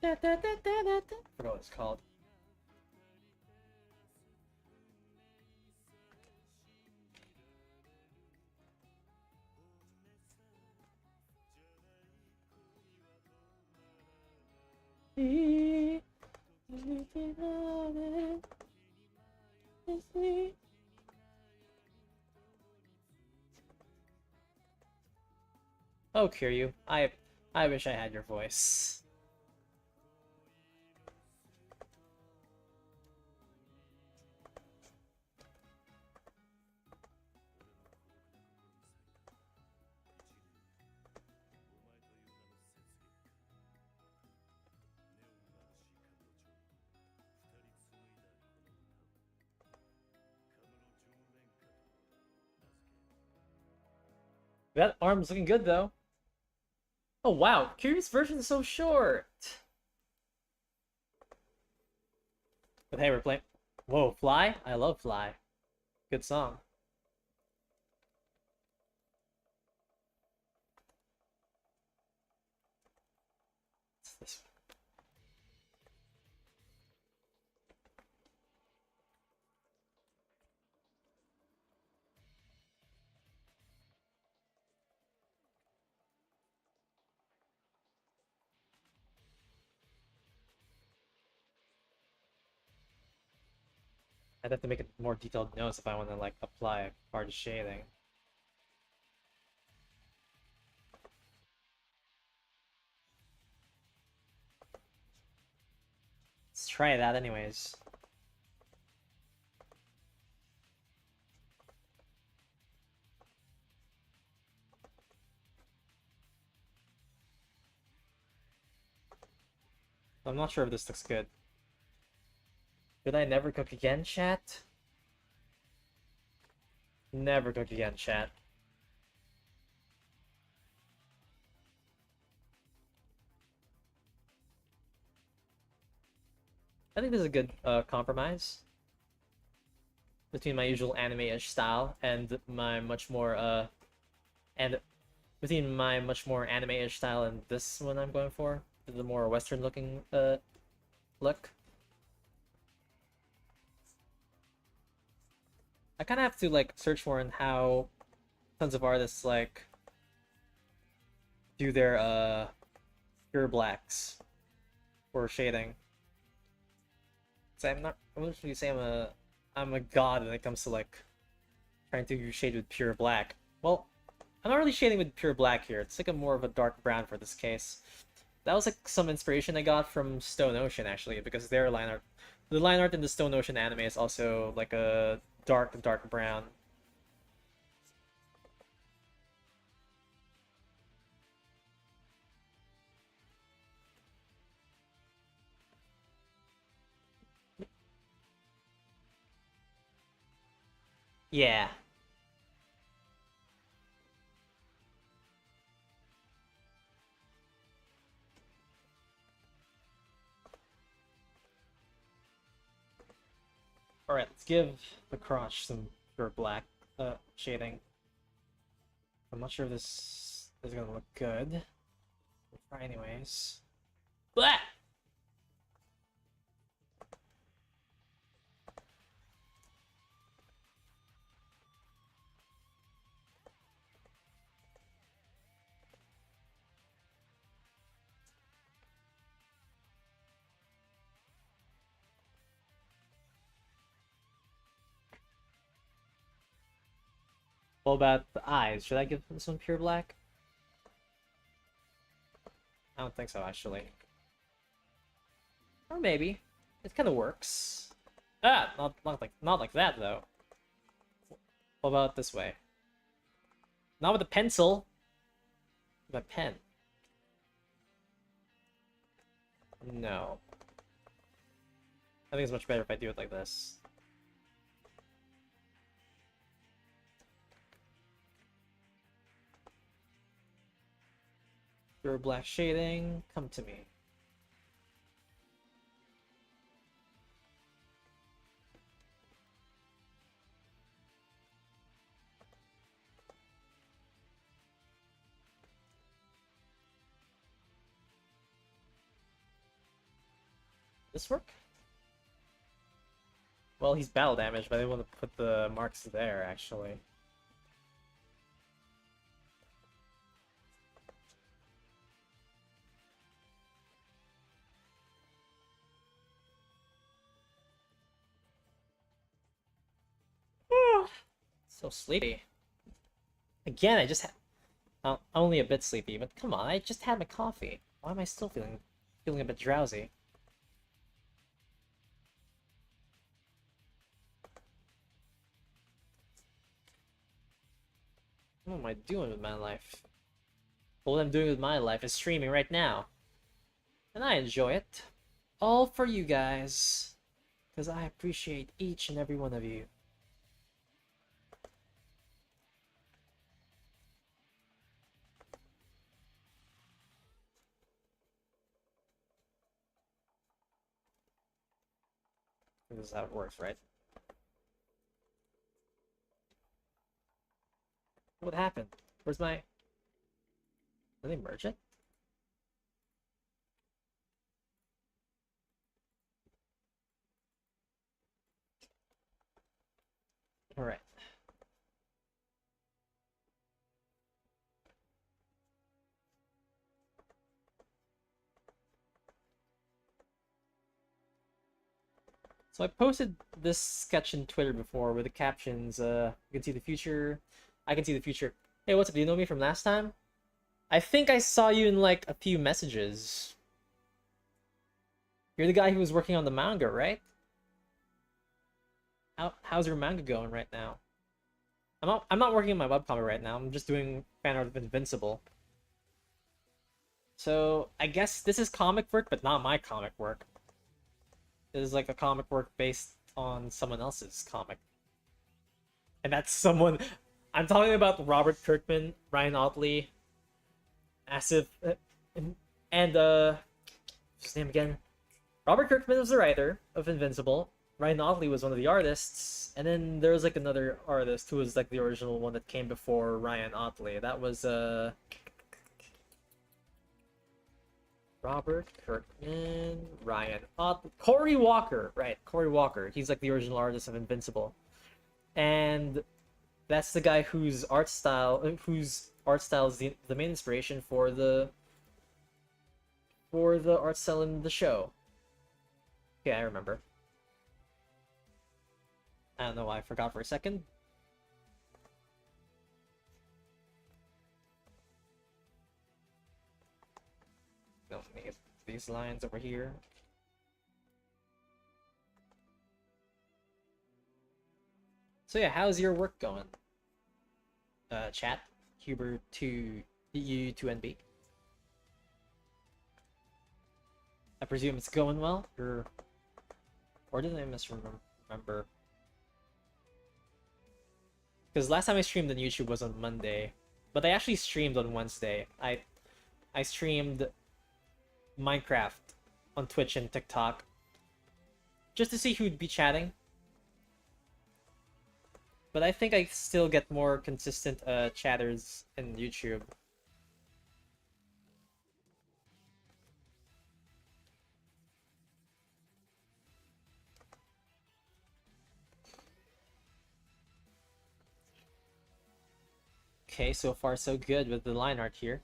I forgot what it's called. Oh, Kiryu, I wish I had your voice. That arm's looking good though. Oh wow, Kiryu's version is so short. But hey, we're playing. Whoa, Fly? I love Fly. Good song. What's this? I'd have to make it more detailed notes if I want to like apply hard shading. Let's try that anyways. I'm not sure if this looks good. Did I never cook again, chat? Never cook again, chat. I think this is a good compromise between my usual anime-ish style and my much more between my much more anime-ish style and this one I'm going for, the more Western-looking look. I kind of have to like search more on how tons of artists like do their pure blacks for shading. So I wouldn't really say I'm a god when it comes to like trying to shade with pure black. Well, I'm not really shading with pure black here. It's like a more of a dark brown for this case. That was like some inspiration I got from Stone Ocean actually, because their line art, the line art in the Stone Ocean anime is also like a dark brown. Yeah. Alright, let's give the crotch some pure black shading. I'm not sure if this is gonna look good. We'll try anyways. Blah! What about the eyes? Should I give this one pure black? I don't think so, actually. Or maybe. It kind of works. Ah, not like that though. What about this way? Not with a pencil. With a pen. No. I think it's much better if I do it like this. Your black shading, come to me. This work? Well, he's battle damaged, but I didn't want to put the marks there, actually. So sleepy. Again, I just had... only a bit sleepy, but come on, I just had my coffee. Why am I still feeling a bit drowsy? What am I doing with my life? Well, what I'm doing with my life is streaming right now. And I enjoy it. All for you guys. Because I appreciate each and every one of you. This is how it works, right? What happened? Where's my... Did they merge it? Alright. So I posted this sketch in Twitter before with the captions, you can see the future, I can see the future. Hey, what's up? Do you know me from last time? I think I saw you in like a few messages. You're the guy who was working on the manga, right? How's your manga going right now? I'm not working on my webcomic right now. I'm just doing fan art of Invincible. So I guess this is comic work, but not my comic work. This is like a comic work based on someone else's comic. And that's someone... I'm talking about Robert Kirkman, Ryan Ottley, Asif, and what's his name again? Robert Kirkman was the writer of Invincible. Ryan Ottley was one of the artists, and then there was like another artist who was like the original one that came before Ryan Ottley. That was Robert Kirkman, Ryan Ottley, Cory Walker, right? Cory Walker. He's like the original artist of Invincible, and that's the guy whose art style is the main inspiration for the art style in the show. Yeah, I remember. I don't know why I forgot for a second. Don't need these lines over here. So yeah, how's your work going? Chat, Huber to U2NB. I presume it's going well, or did I misremember? Because last time I streamed on YouTube was on Monday, but I actually streamed on Wednesday. I streamed Minecraft on Twitch and TikTok just to see who'd be chatting. But I think I still get more consistent chatters in YouTube. Okay, so far so good with the line art here.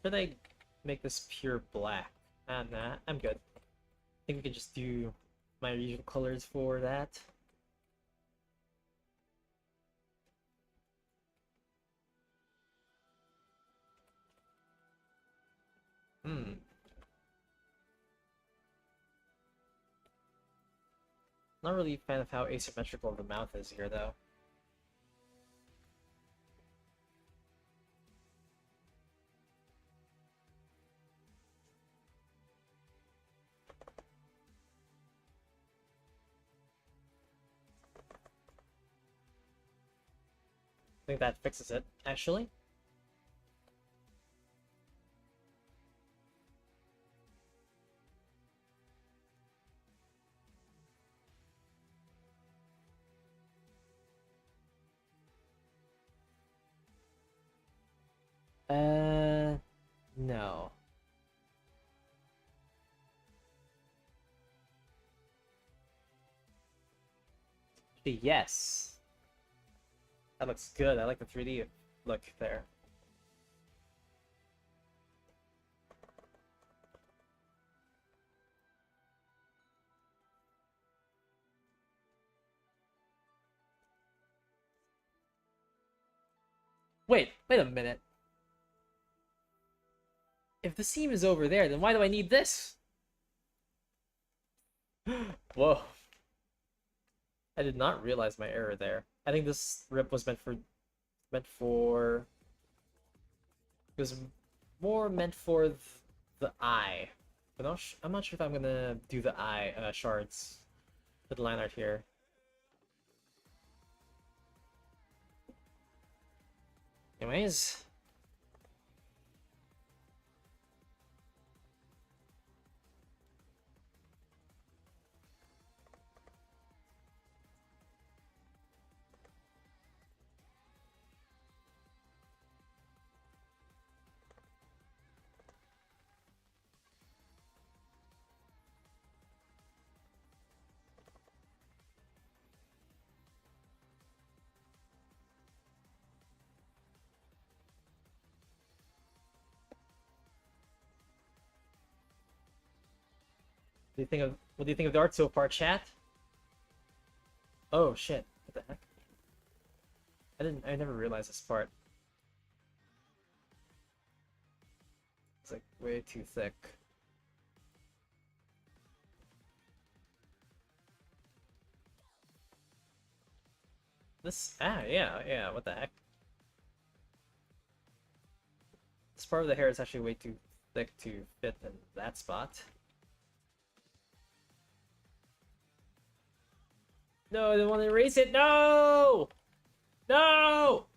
Should I make this pure black? Nah, I'm good. I think we could just do my usual colors for that. Hmm. Not really a fan of how asymmetrical the mouth is here, though. I think that fixes it, actually. No. Yes. That looks good. I like the 3D look there. Wait a minute. If the seam is over there, then why do I need this? Whoa. I did not realize my error there. I think this rip was meant for it was more meant for the eye. But I'm not sure if I'm gonna do the eye shards with the line art here. Anyways. What do you think of the art so far, chat? Oh shit. What the heck? I never realized this part. It's like way too thick. Yeah, what the heck? This part of the hair is actually way too thick to fit in that spot. No, I don't want to erase it. No! No!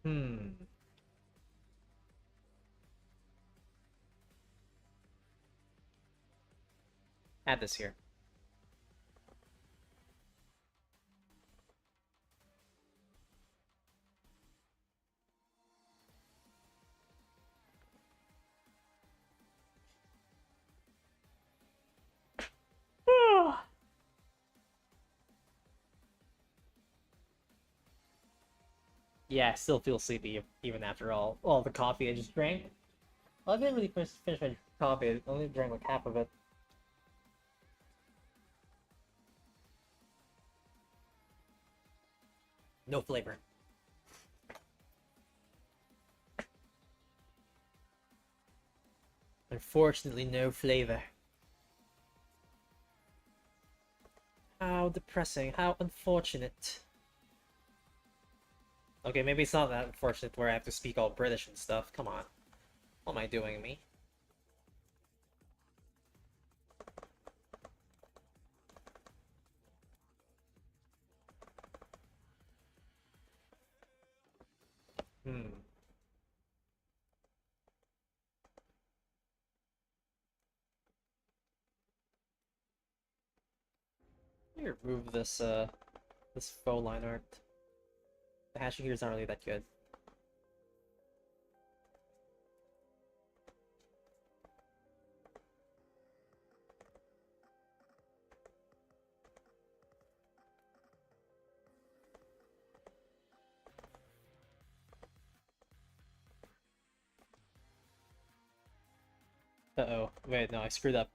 Hmm. Add this here. Yeah, I still feel sleepy even after all the coffee I just drank. Well, I didn't really finish my coffee. I only drank like half of it. No flavor. Unfortunately, no flavor. How depressing. How unfortunate. Okay, maybe it's not that unfortunate where I have to speak all British and stuff. Come on. What am I doing, me? Hmm. Let me remove this faux line art. The hashing here is not really that good. Uh-oh. Wait, no, I screwed up.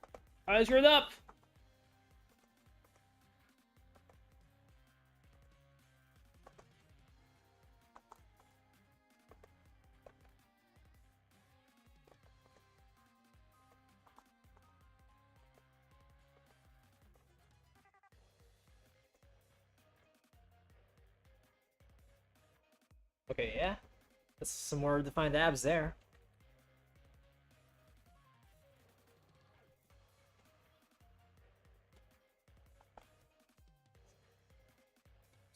I screwed up! Okay, yeah. That's some more defined abs there.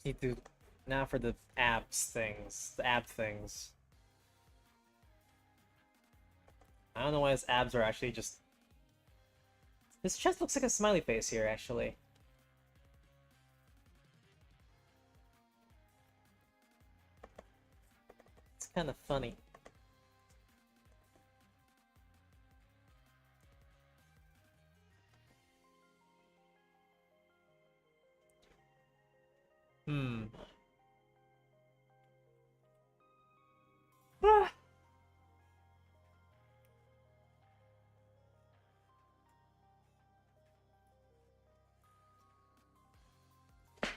Need to now for the abs things. The ab things. I don't know why his abs are actually just... His chest looks like a smiley face here, actually. It's kind of funny. Hmm. Ah.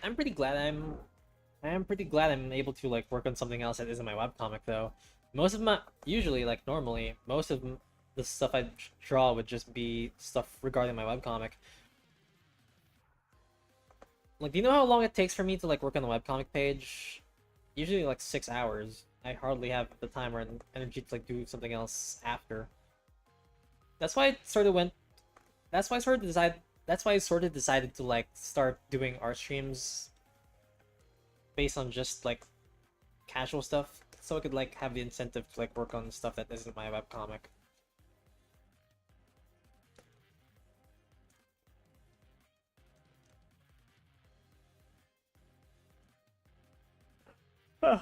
I'm pretty glad I am pretty glad I'm able to like work on something else that isn't my webcomic though. Most of my usually like normally most of the stuff I draw would just be stuff regarding my webcomic. Like, do you know how long it takes for me to like work on the webcomic page? Usually like 6 hours. I hardly have the time or energy to like do something else after. That's why I sort of went. That's why I sort of decided. That's why I sort of decided to like start doing art streams based on just like casual stuff, so I could like have the incentive to like work on stuff that isn't my webcomic. Huh.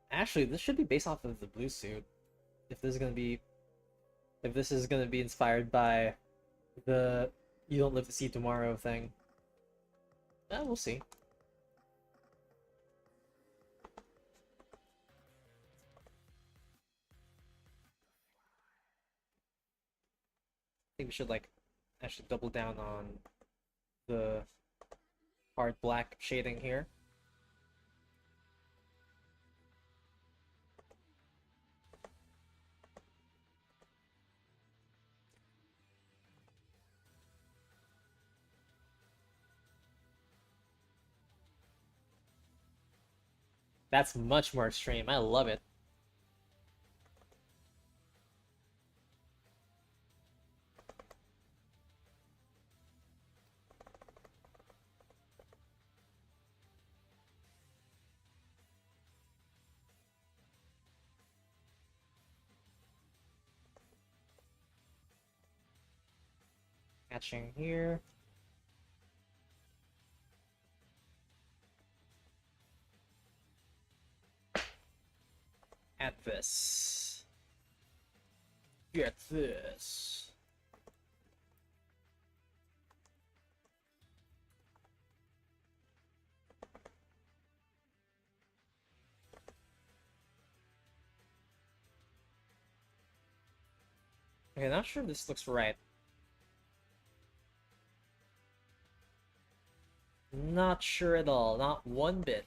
Actually, this should be based off of the blue suit. If this is gonna be, if this is gonna be inspired by the "You Don't Live to See Tomorrow" thing, we'll see. I think we should like actually double down on the hard black shading here. That's much more extreme. I love it. Matching here. At this. Get this. Okay, not sure if this looks right. Not sure at all. Not one bit.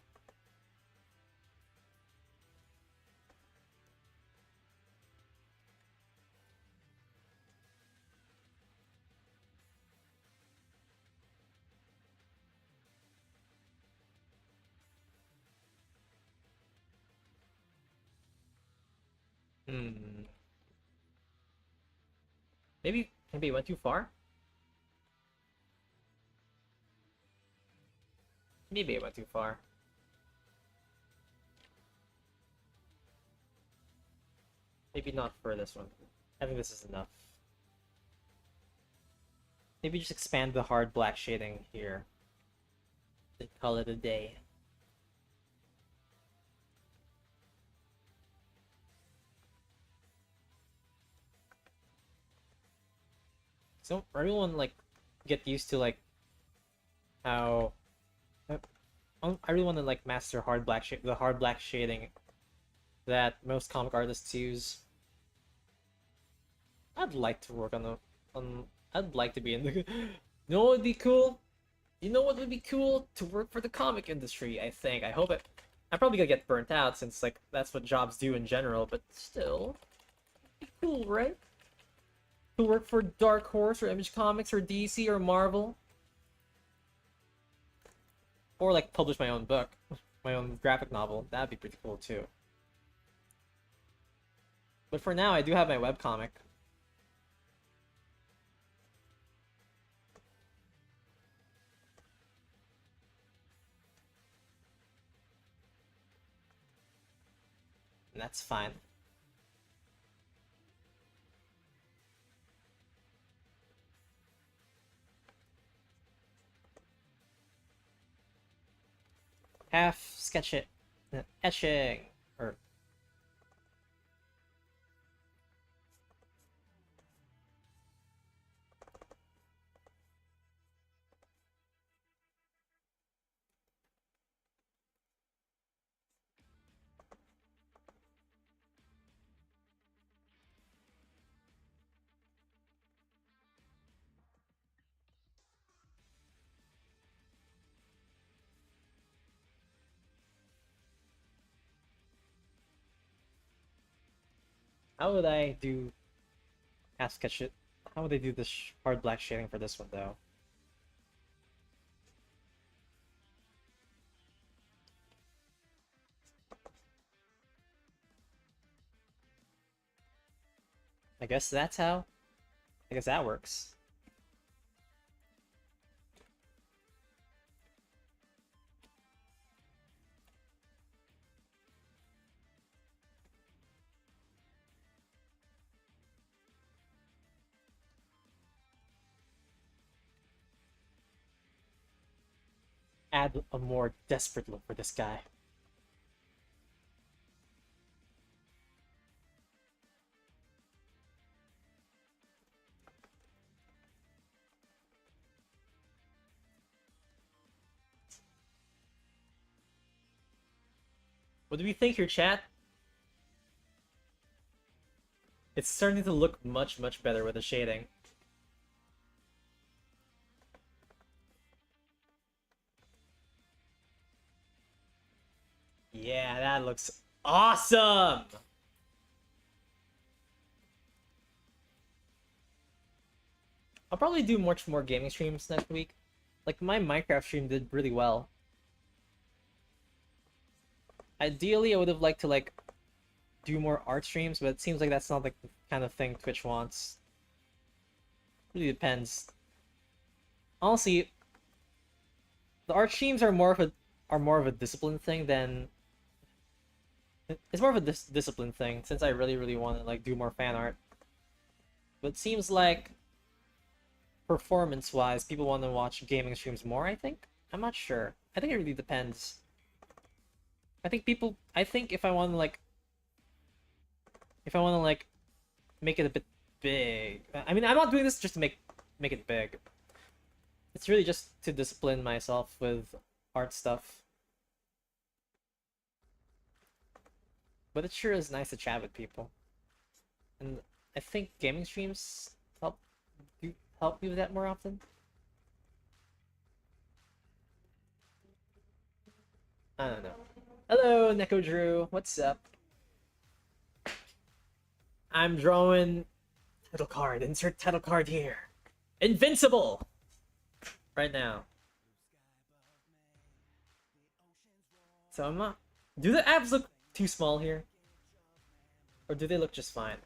Hmm. Maybe it went too far? Maybe it went too far. Maybe not for this one. I think this is enough. Maybe just expand the hard black shading here. And call it a day. So everyone like get used to like how I really want to like master the hard black shading that most comic artists use. I'd like to work on I'd like to be in the you know what would be cool? You know what would be cool? To work for the comic industry, I think. I hope it I'm probably gonna get burnt out since like that's what jobs do in general, but still it'd be cool, right? To work for Dark Horse or Image Comics or DC or Marvel. Or like publish my own book, my own graphic novel. That'd be pretty cool too. But for now, I do have my webcomic. And that's fine. Half sketch it. Etching. Or how would I do half sketch it? How would I do this hard black shading for this one though? I guess that's how. I guess that works. Add a more desperate look for this guy. What do we think here, chat? It's starting to look much, much better with the shading. Yeah, that looks awesome! I'll probably do much more gaming streams next week. Like, my Minecraft stream did really well. Ideally, I would have liked to, like, do more art streams, but it seems like that's not like the kind of thing Twitch wants. Really depends. Honestly, the art streams are more of a discipline thing than it's more of a discipline thing since I really want to like do more fan art. But it seems like performance-wise, people want to watch gaming streams more, I think. I'm not sure. I think it really depends. I think if I want to like make it a bit big. I mean, I'm not doing this just to make it big. It's really just to discipline myself with art stuff. But it sure is nice to chat with people. And I think gaming streams help me with that more often. I don't know. Hello, Neko Drew. What's up? I'm drawing title card. Insert title card here. Invincible! Right now. So I'm not... Do the abs look too small here? Or do they look just fine?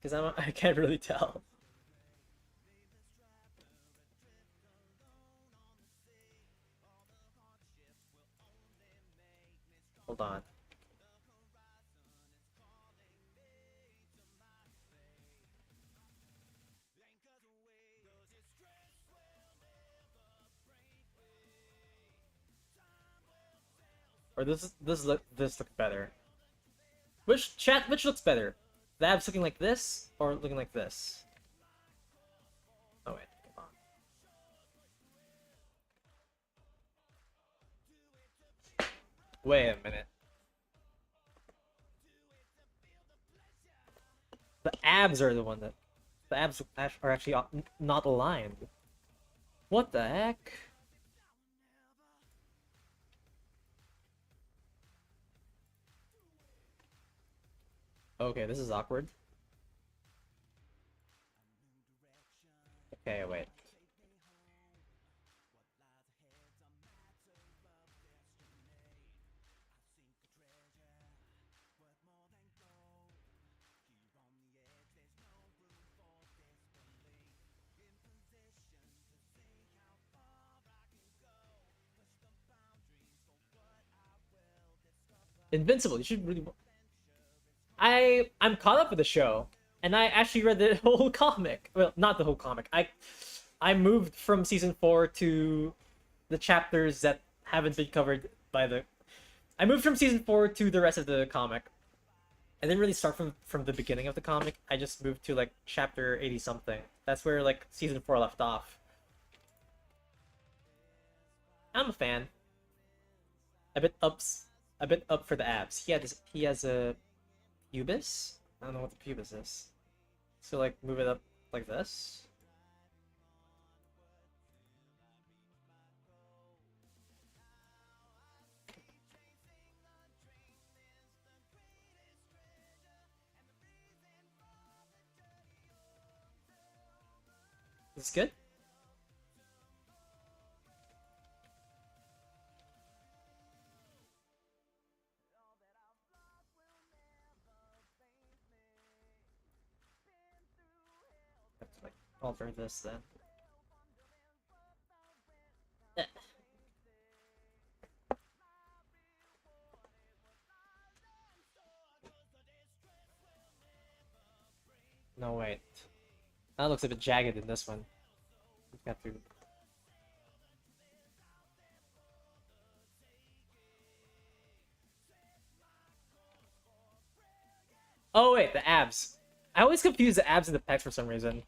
Because I can't really tell. Hold on. Or this look better. Which looks better? The abs looking like this or looking like this? Oh wait, come on. Wait a minute. The abs are the one that the abs are actually not aligned. What the heck? Okay, this is awkward. Okay, wait. Invincible. You should really. I'm caught up with the show, and I actually read the whole comic. Well, not the whole comic. I moved from season 4 to the chapters that haven't been covered by the. I moved from season 4 to the rest of the comic. I didn't really start from the beginning of the comic. I just moved to like chapter 80 something. That's where like season 4 left off. I'm a fan. A bit ups, a bit up for the abs. He has a pubis. I don't know what the pubis is. So like move it up like this. Is this good? Have to like alter this then. Eh. No wait. That looks a bit jagged in this one. Got to. Oh wait, the abs. I always confuse the abs and the pecs for some reason.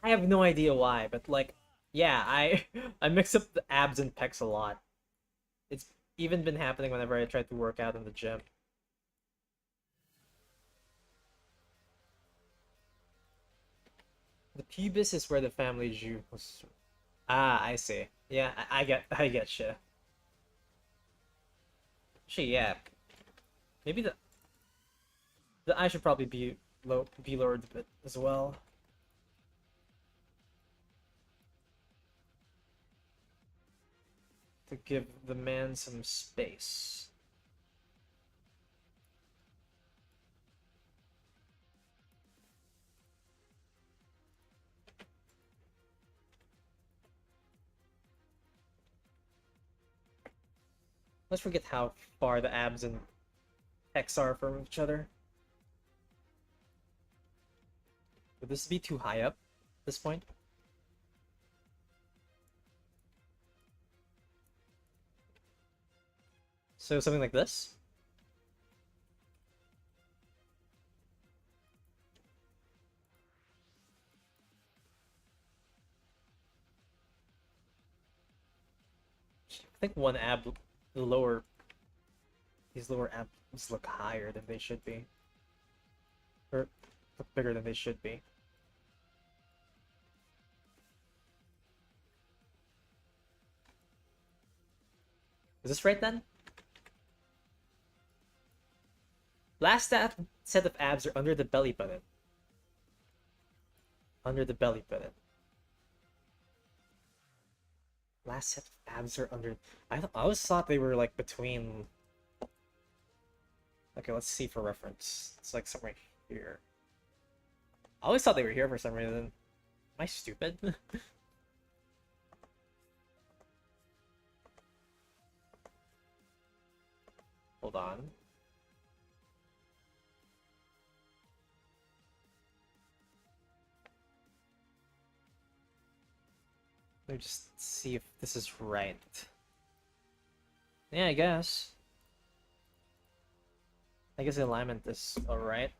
I have no idea why, but like, yeah, I I mix up the abs and pecs a lot. It's even been happening whenever I try to work out in the gym. The pubis is where the family Jew was. Ah, I see. Yeah, I get shit. Actually, yeah. Maybe the eye should probably be lowered a bit as well. To give the man some space. Let's forget how far the abs and pecs are from each other. Would this be too high up at this point? So something like this? I think one ab, the lower, these lower abs look higher than they should be. Or look bigger than they should be. Is this right then? Last set of abs are under the belly button. Under the belly button. Last set of abs are under. I always thought they were like between. Okay, let's see for reference. It's like somewhere here. I always thought they were here for some reason. Am I stupid? Hold on. Let me just see if this is right. Yeah, I guess. I guess the alignment is alright.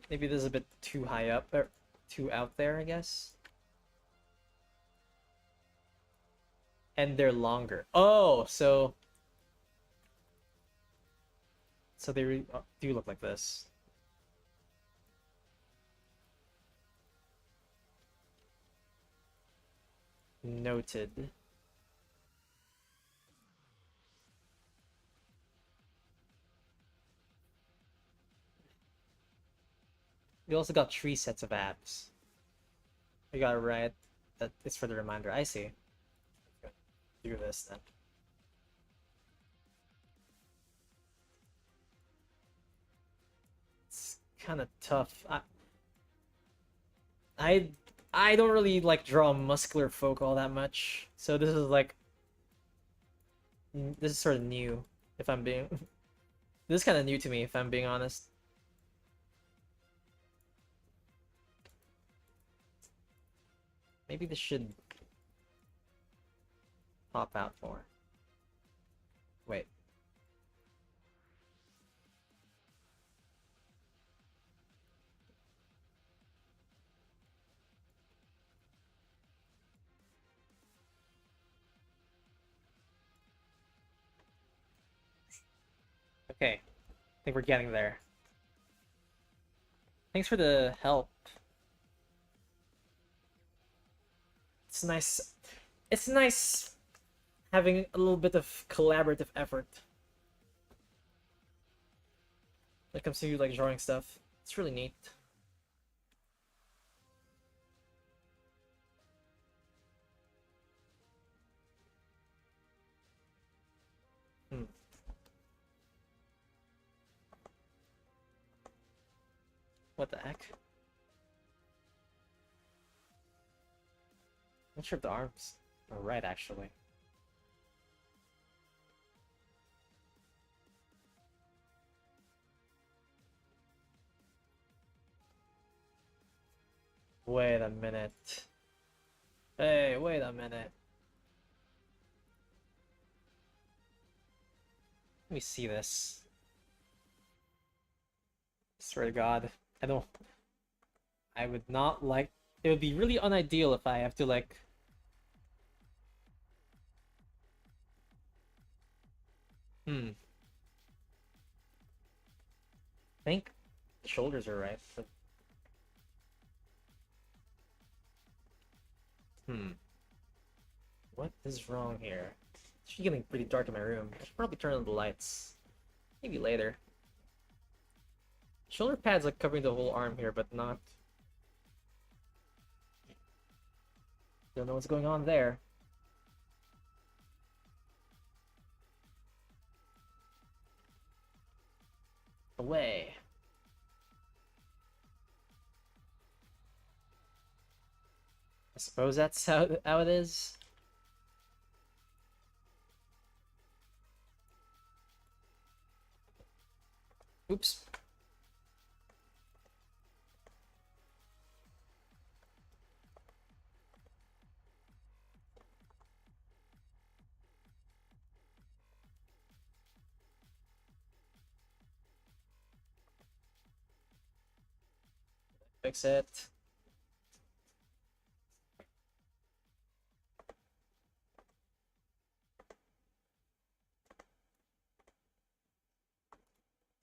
Maybe this is a bit too high up, or too out there, I guess. And they're longer. Oh, so they do look like this. Noted. We also got 3 sets of abs. We got it right. That is for the reminder. I see. Do this then. It's kind of tough. I I don't really like draw muscular folk all that much, so this is like this is sort of new. If I'm being this is kind of new to me, if I'm being honest. Maybe this should pop out more. Wait. Okay. I think we're getting there. Thanks for the help. It's nice. It's nice having a little bit of collaborative effort when it comes to like drawing stuff. It's really neat. Hmm. What the heck? I'm not sure if the arms are right, actually. Wait a minute. Hey, wait a minute. Let me see this. Swear to God, I would not like. It would be really unideal if I have to like. I think the shoulders are right, but what is wrong here? It's getting pretty dark in my room. I should probably turn on the lights. Maybe later. Shoulder pads like covering the whole arm here, but not. Don't know what's going on there. Away. I suppose that's how it is. Oops. Fix it.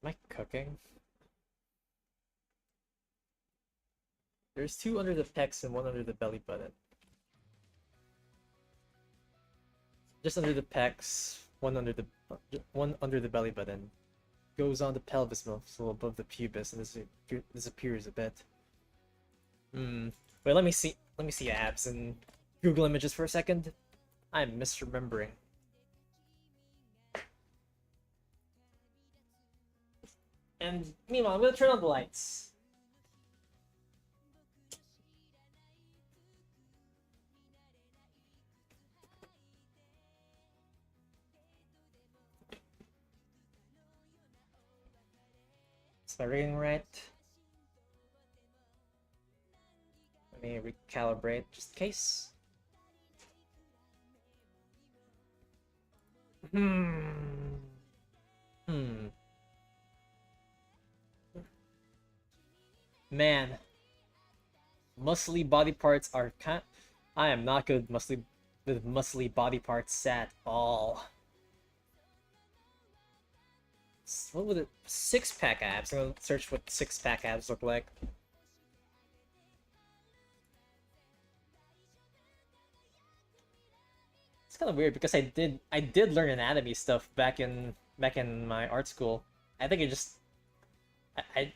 Am I cooking? There's 2 under the pecs and 1 under the belly button. Just under the pecs, one under the belly button. Goes on the pelvis muscle above the pubis and disappears a bit. Wait, let me see abs and Google images for a second. I'm misremembering. And meanwhile, I'm gonna turn on the lights. Is my reading right? Let me recalibrate just in case. Hmm. Hmm. Man, muscly body parts are kind. I am not good with muscly body parts at all. What would it? Six-pack abs. I'm gonna search what six-pack abs look like. It's kind of weird because I did learn anatomy stuff back in my art school. I think it just I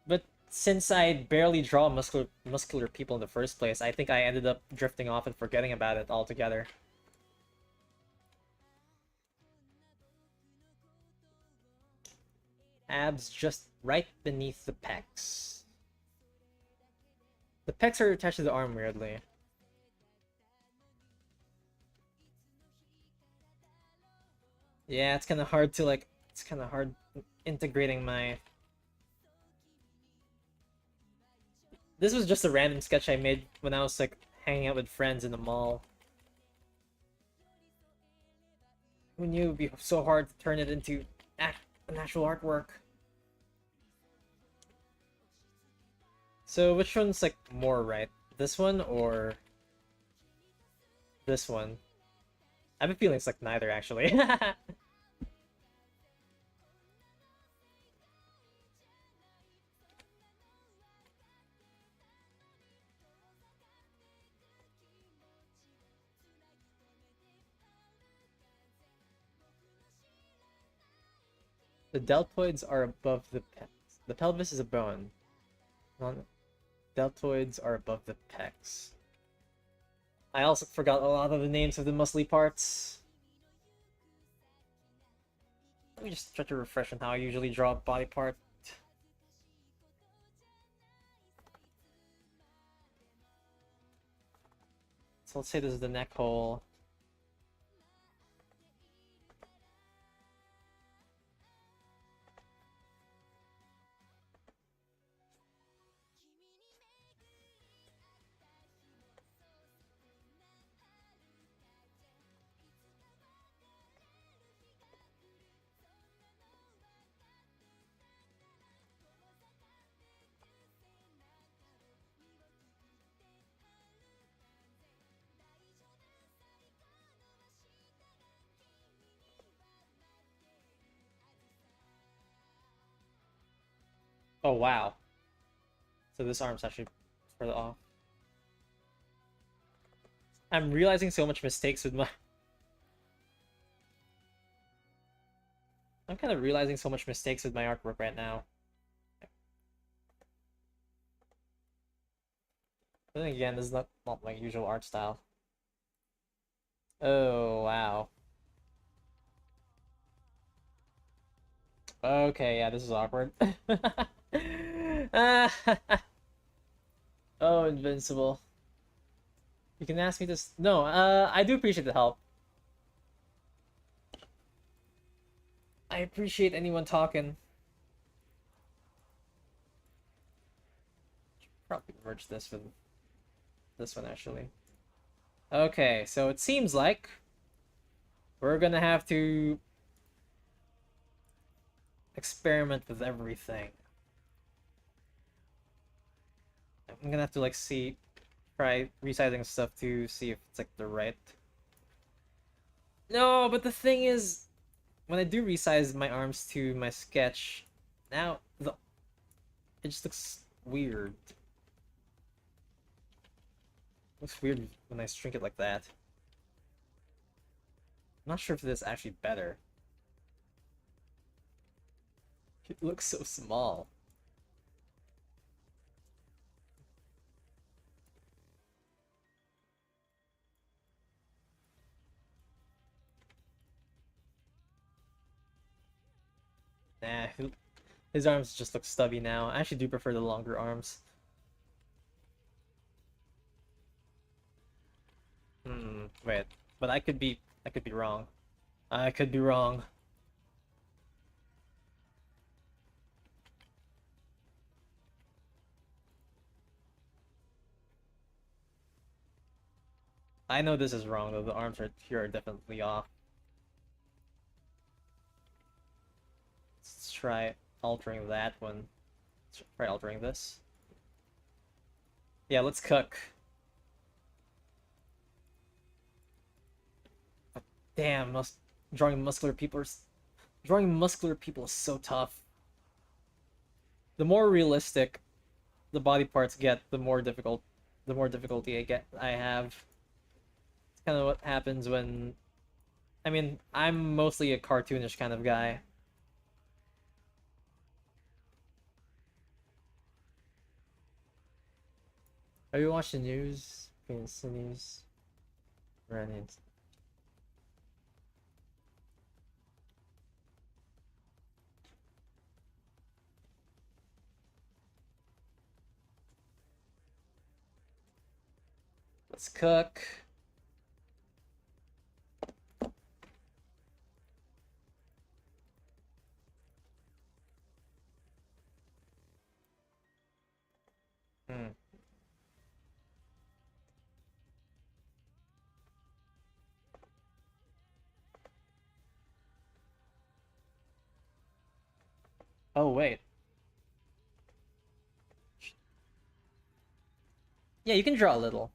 but since I barely draw muscular people in the first place, I think I ended up drifting off and forgetting about it altogether. Abs just right beneath the pecs. The pecs are attached to the arm weirdly. Yeah, it's kind of hard to like. It's kind of hard integrating my. This was just a random sketch I made when I was like hanging out with friends in the mall. Who knew it'd be so hard to turn it into an actual artwork? So which one's like more right? This one or this one? I have a feeling it's like neither actually. The deltoids are above the pecs. The pelvis is a bone. Deltoids are above the pecs. I also forgot a lot of the names of the muscly parts. Let me just try to refresh on how I usually draw a body part. So let's say this is the neck hole. Oh wow. So this arm's actually further off. I'm realizing so much mistakes with my... I'm kind of realizing so much mistakes with my artwork right now. But then again, this is not my usual art style. Oh, wow. Okay, yeah, this is awkward. Oh, Invincible. You can ask me this. No, I do appreciate the help. I appreciate anyone talking. Probably merge this with this one, actually. Okay, so it seems like we're gonna have to experiment with everything. I'm gonna have to, like, try resizing stuff to see if it's, like, the right... No, but the thing is, when I do resize my arms to my sketch, now it just looks weird. It looks weird when I shrink it like that. I'm not sure if this is actually better. It looks so small. Nah, His arms just look stubby now. I actually do prefer the longer arms. Wait, but I could be wrong. I could be wrong. I know this is wrong though. The arms are here are definitely off. Let's try altering that one. Let's try altering this. Yeah, let's cook. But damn, drawing muscular people is so tough. The more realistic the body parts get, the more difficulty I have. It's kind of what happens when I mean, I'm mostly a cartoonish kind of guy. Have you watched the news? It's the news. Right. Let's cook. Hmm. Oh wait. Yeah, you can draw a little.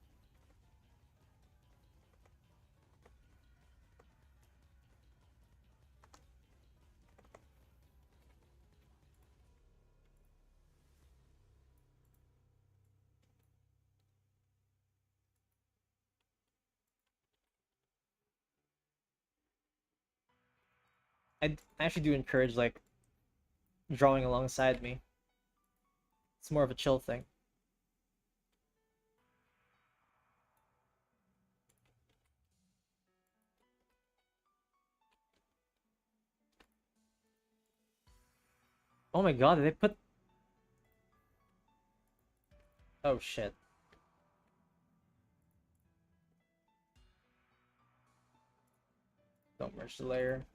I actually do encourage like drawing alongside me. It's more of a chill thing. Oh my god, did they put Oh shit. Don't merge the layer.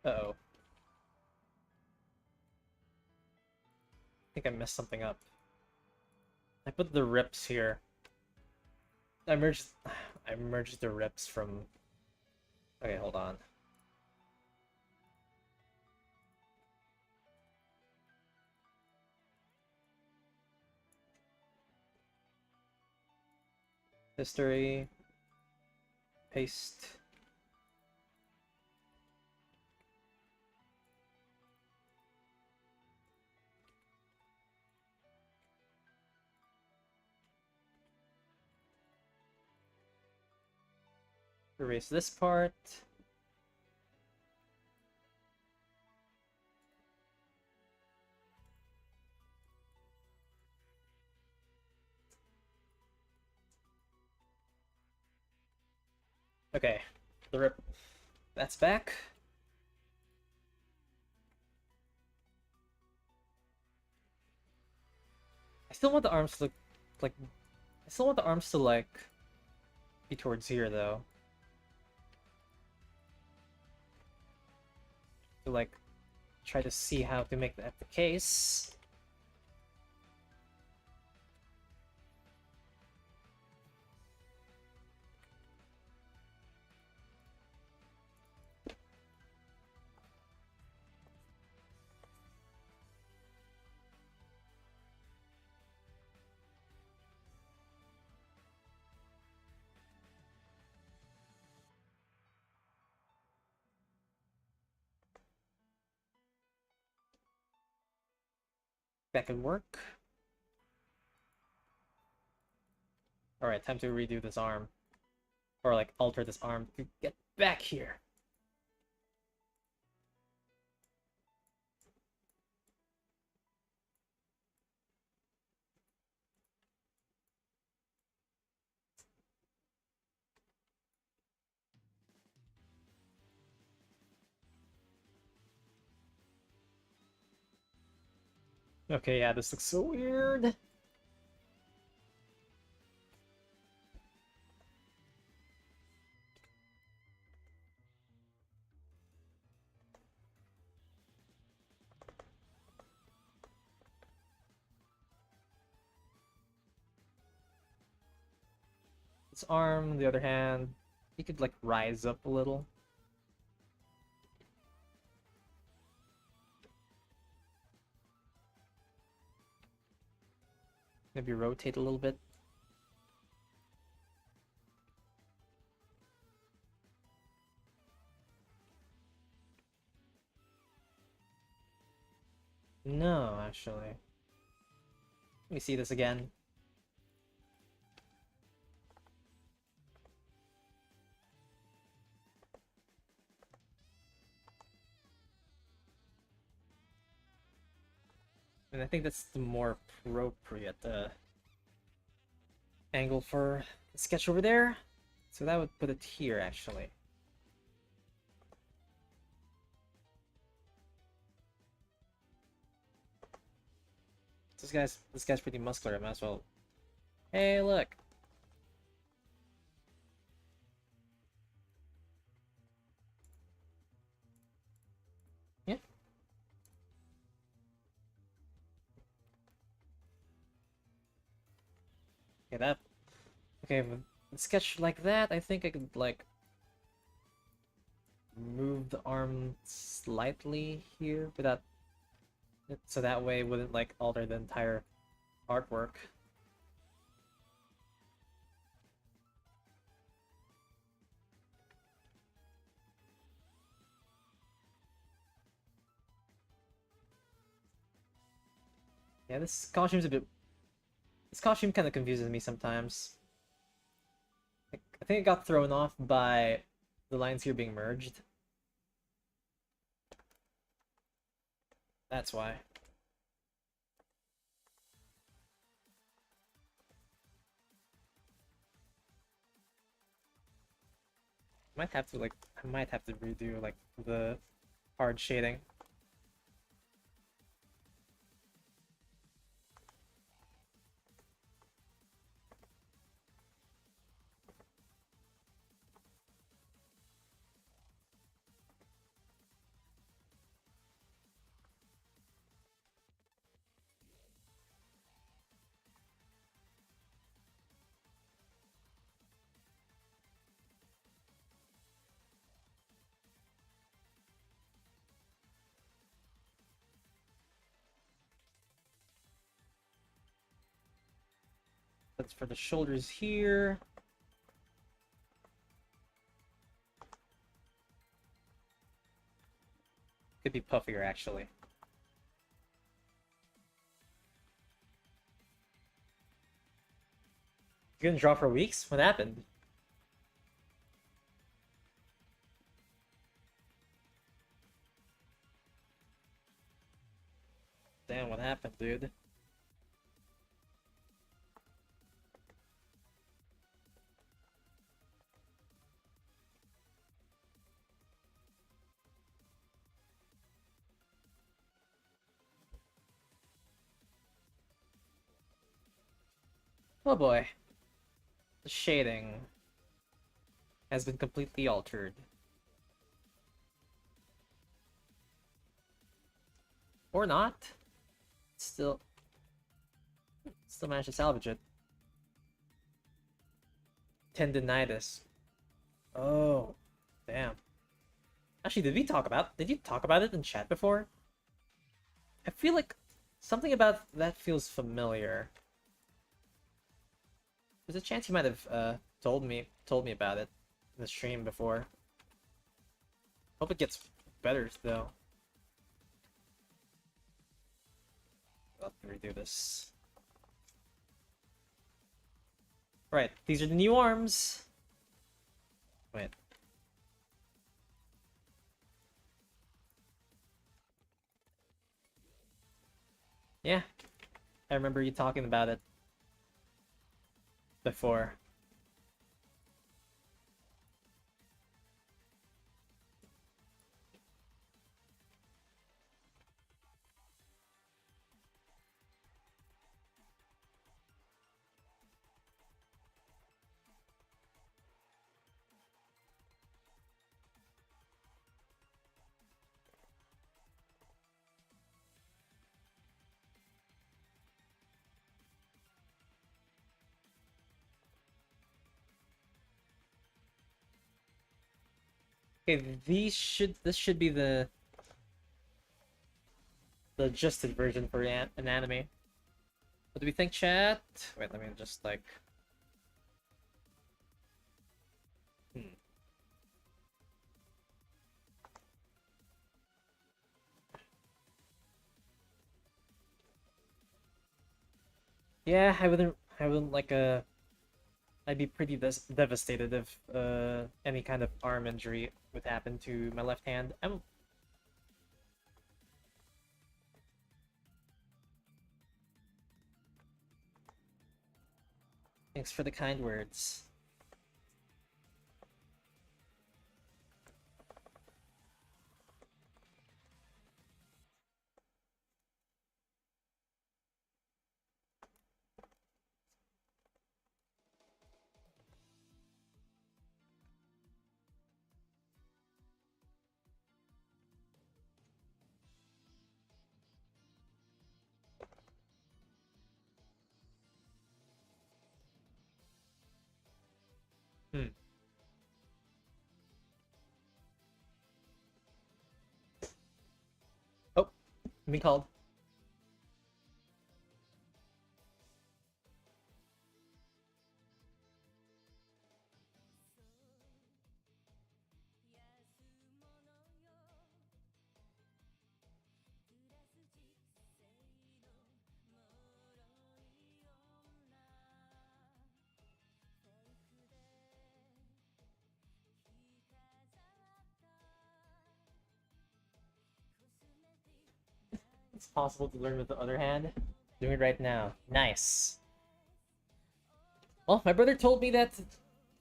Uh-oh. I think I messed something up. I put the rips here. I merged I merged the rips from Okay, hold on. History. Paste. Erase this part. Okay. The rip. That's back. I still want the arms to look like I still want the arms to like be towards here though. To like try to see how to make that the case. That could work. Alright, time to redo this arm. Or like alter this arm to get back here. Okay, yeah, this looks so weird. This arm, on the other hand, he could like rise up a little. Maybe rotate a little bit. No, actually. Let me see this again. And I think that's the more appropriate angle for the sketch over there. So that would put it here, actually. This guy's pretty muscular. I might as well. Hey, look. Yeah. Okay, that. Okay, with a sketch like that, I think I could like move the arm slightly here without, so that way it wouldn't like alter the entire artwork. Yeah, this costume kind of confuses me sometimes. I think it got thrown off by the lines here being merged. That's why. I might have to redo like the hard shading. That's for the shoulders here. Could be puffier actually. You gonna draw for weeks? What happened? Damn, what happened, dude? Oh boy. The shading has been completely altered. Or not. Still managed to salvage it. Tendinitis. Oh, damn. Actually, did you talk about it in chat before? I feel like something about that feels familiar. There's a chance you might have told me about it in the stream before. Hope it gets better though. I'll redo this. Right, these are the new arms. Wait. Yeah, I remember you talking about it before. Okay, this should be the adjusted version for an anime. What do we think, chat? Wait, let me just like. Hmm. Yeah, I wouldn't like I'd be pretty devastated if any kind of arm injury would happen to my left hand. Thanks for the kind words. Hmm. Oh, I'm being called. It's possible to learn with the other hand. Doing it right now. Nice. Well, my brother told me that he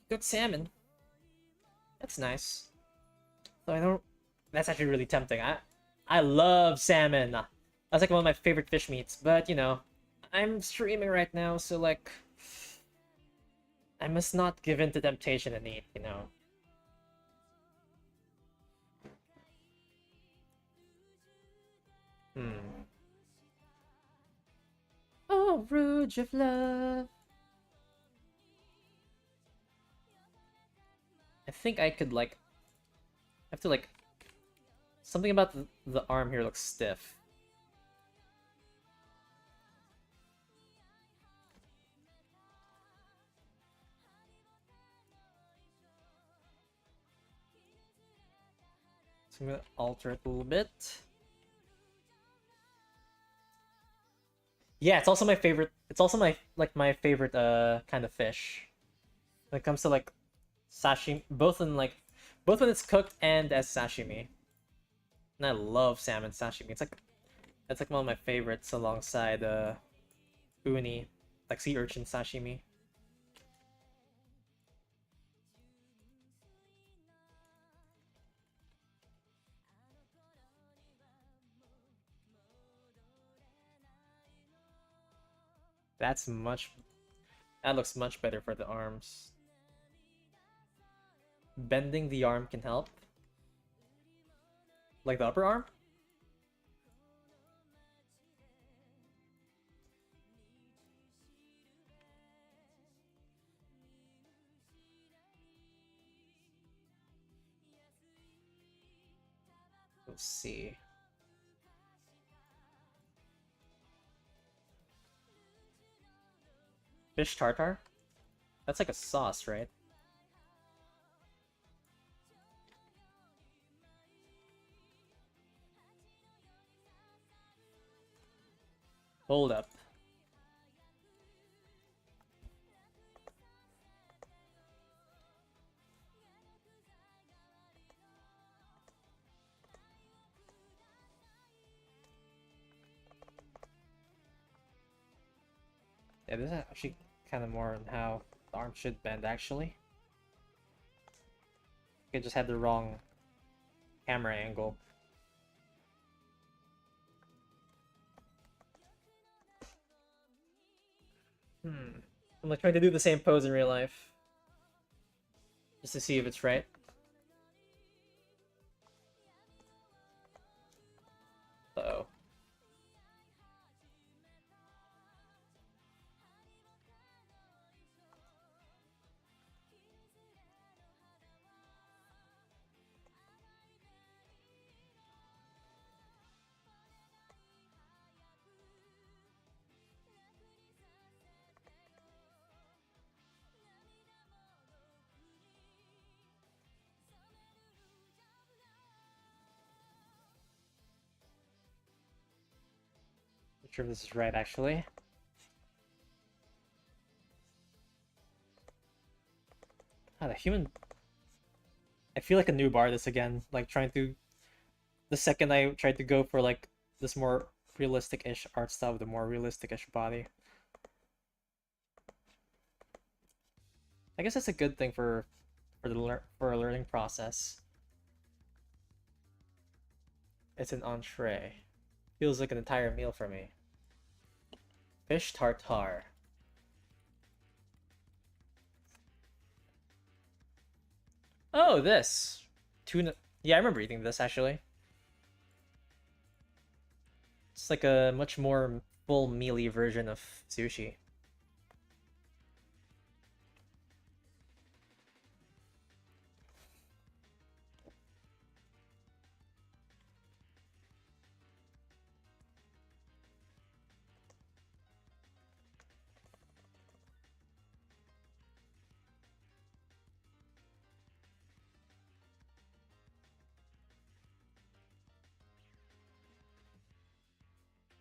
got salmon. That's nice. So I don't. That's actually really tempting. I love salmon. That's like one of my favorite fish meats. But you know, I'm streaming right now, so like, I must not give in to temptation and eat. You know. Hmm. Oh, Rouge of Love. I think I could like. I have to like. Something about the arm here looks stiff. So I'm gonna alter it a little bit. Yeah, it's also my favorite. It's also my favorite kind of fish. When it comes to like sashimi, both when it's cooked and as sashimi. And I love salmon sashimi. It's like one of my favorites alongside uni, like sea urchin sashimi. That's much. That looks much better for the arms. Bending the arm can help. Like the upper arm? Let's see. Fish tartar? That's like a sauce, right? Hold up. Yeah, this is actually kind of more on how the arm should bend, actually. I just had the wrong camera angle. Hmm. I'm like trying to do the same pose in real life. Just to see if it's right. Uh-oh. Not sure if this is right, actually. Ah, the human... I feel like a noob artist again. Like, trying to... The second I tried to go for, like, this more realistic-ish art style with a more realistic-ish body. I guess that's a good thing for a learning process. It's an entree. Feels like an entire meal for me. Fish tartare. Oh, this. Tuna. Yeah, I remember eating this actually. It's like a much more full mealy version of sushi.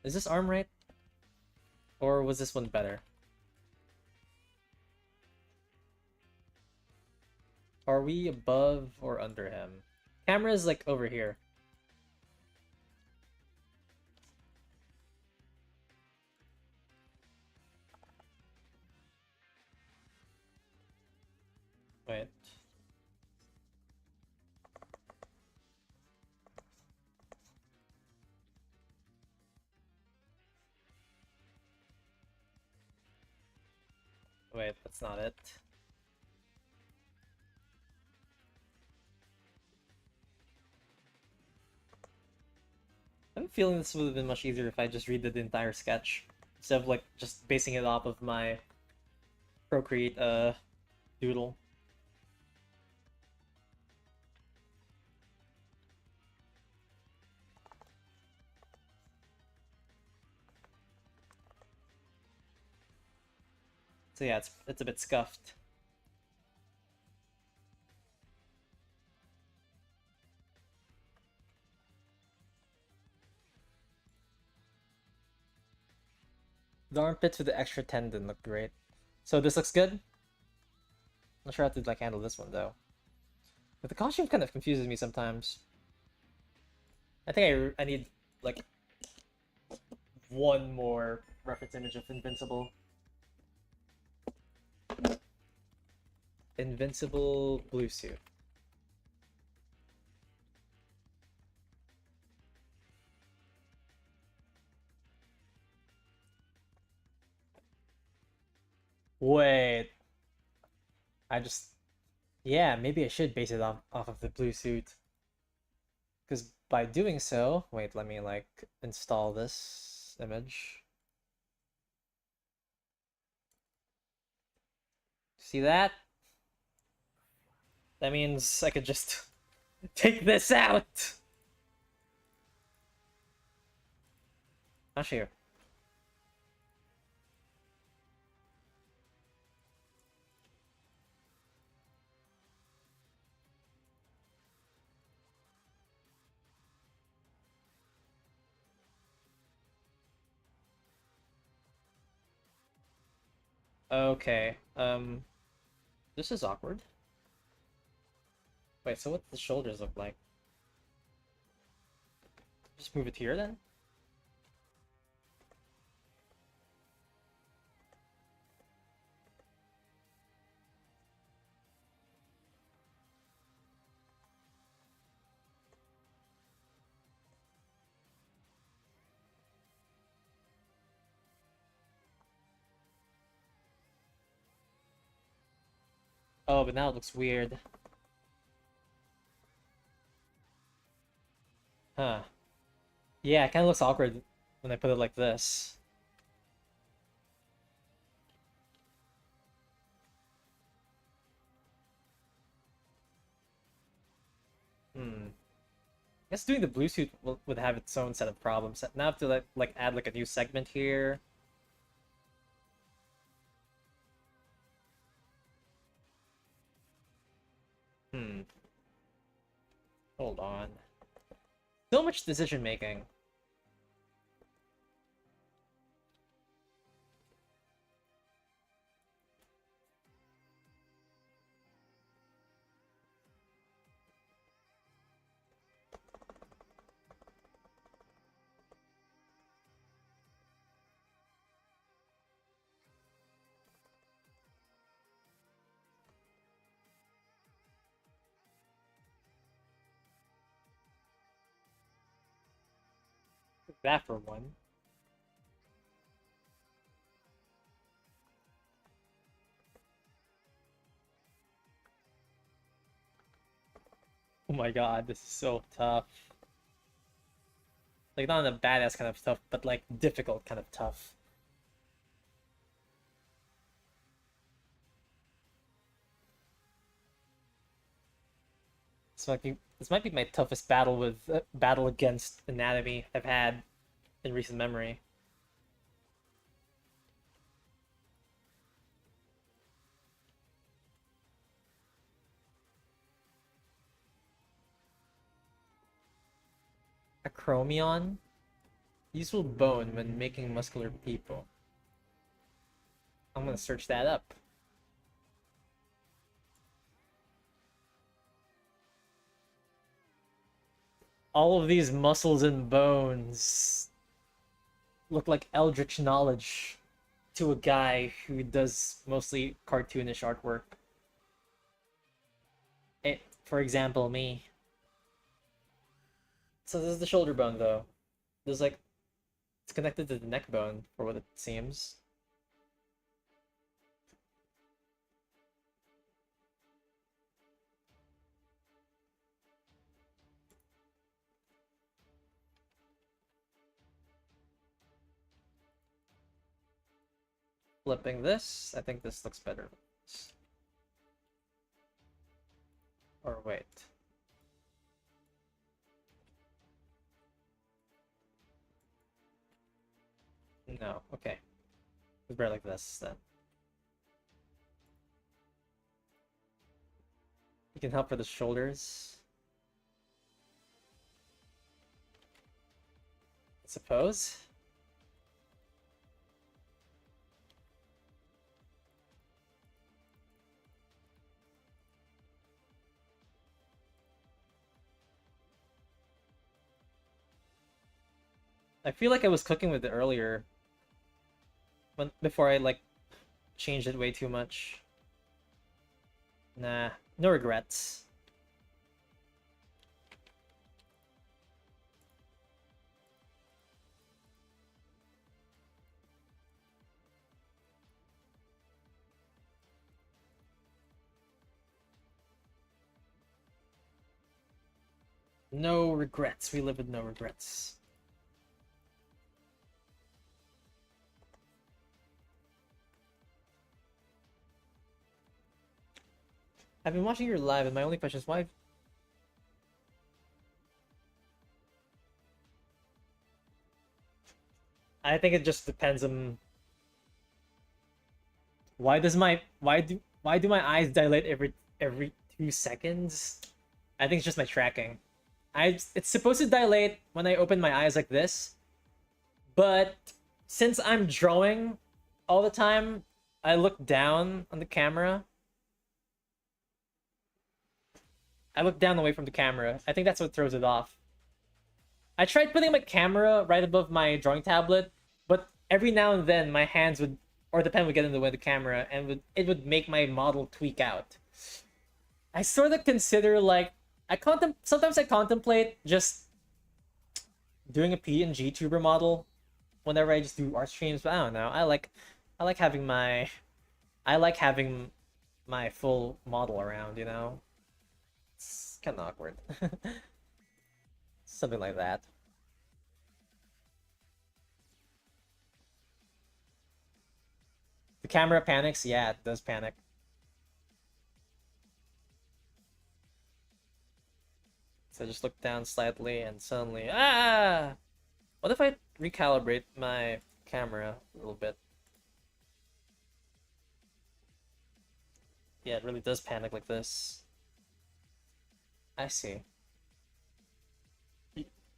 Is this arm right? Or was this one better? Are we above or under him? Camera is like over here. Wait. Wait, that's not it. I'm feeling this would have been much easier if I just redid the entire sketch instead of like just basing it off of my Procreate doodle. So yeah, it's a bit scuffed. The armpits with the extra tendon look great. So this looks good. Not sure how to like handle this one though. But the costume kind of confuses me sometimes. I think I need like one more reference image of Invincible. Invincible blue suit. Wait, I just yeah, maybe I should base it off of the blue suit. Because by doing so, wait, let me like install this image. See that? That means I could just take this out. Actually, okay. This is awkward. Wait, so what the shoulders look like? Just move it here then? Oh, but now it looks weird. Huh. Yeah, it kind of looks awkward when I put it like this. Hmm. I guess doing the blue suit would have its own set of problems. Now I have to like add like a new segment here. Hmm. Hold on. So much decision making. That for one. Oh my god, this is so tough. Like, not in a badass kind of tough, but like difficult kind of tough. This might be my toughest battle against anatomy I've had in recent memory. Acromion? Useful bone when making muscular people. I'm gonna search that up. All of these muscles and bones look like eldritch knowledge to a guy who does mostly cartoonish artwork. For example, me. So this is the shoulder bone, though. There's like it's connected to the neck bone, for what it seems. Flipping this, I think this looks better. Or wait. No, okay. Let's bear like this then. You can help for the shoulders. I suppose. I feel like I was cooking with it earlier. Before I like changed it way too much. Nah, no regrets. No regrets. We live with no regrets. I've been watching your live, and my only question is why. I think it just depends on why do my eyes dilate every 2 seconds? I think it's just my tracking. It's supposed to dilate when I open my eyes like this, but since I'm drawing all the time, I look down on the camera. I look down away from the camera. I think that's what throws it off. I tried putting my camera right above my drawing tablet, but every now and then my hands would, or the pen would get in the way of the camera, and it would make my model tweak out. I sort of consider like sometimes I contemplate just doing a PNG tuber model whenever I just do art streams, but I don't know. I like having my I like having my full model around, you know? It's kind of awkward. Something like that. The camera panics? Yeah, it does panic. So I just look down slightly and suddenly, ah! What if I recalibrate my camera a little bit? Yeah, it really does panic like this. I see.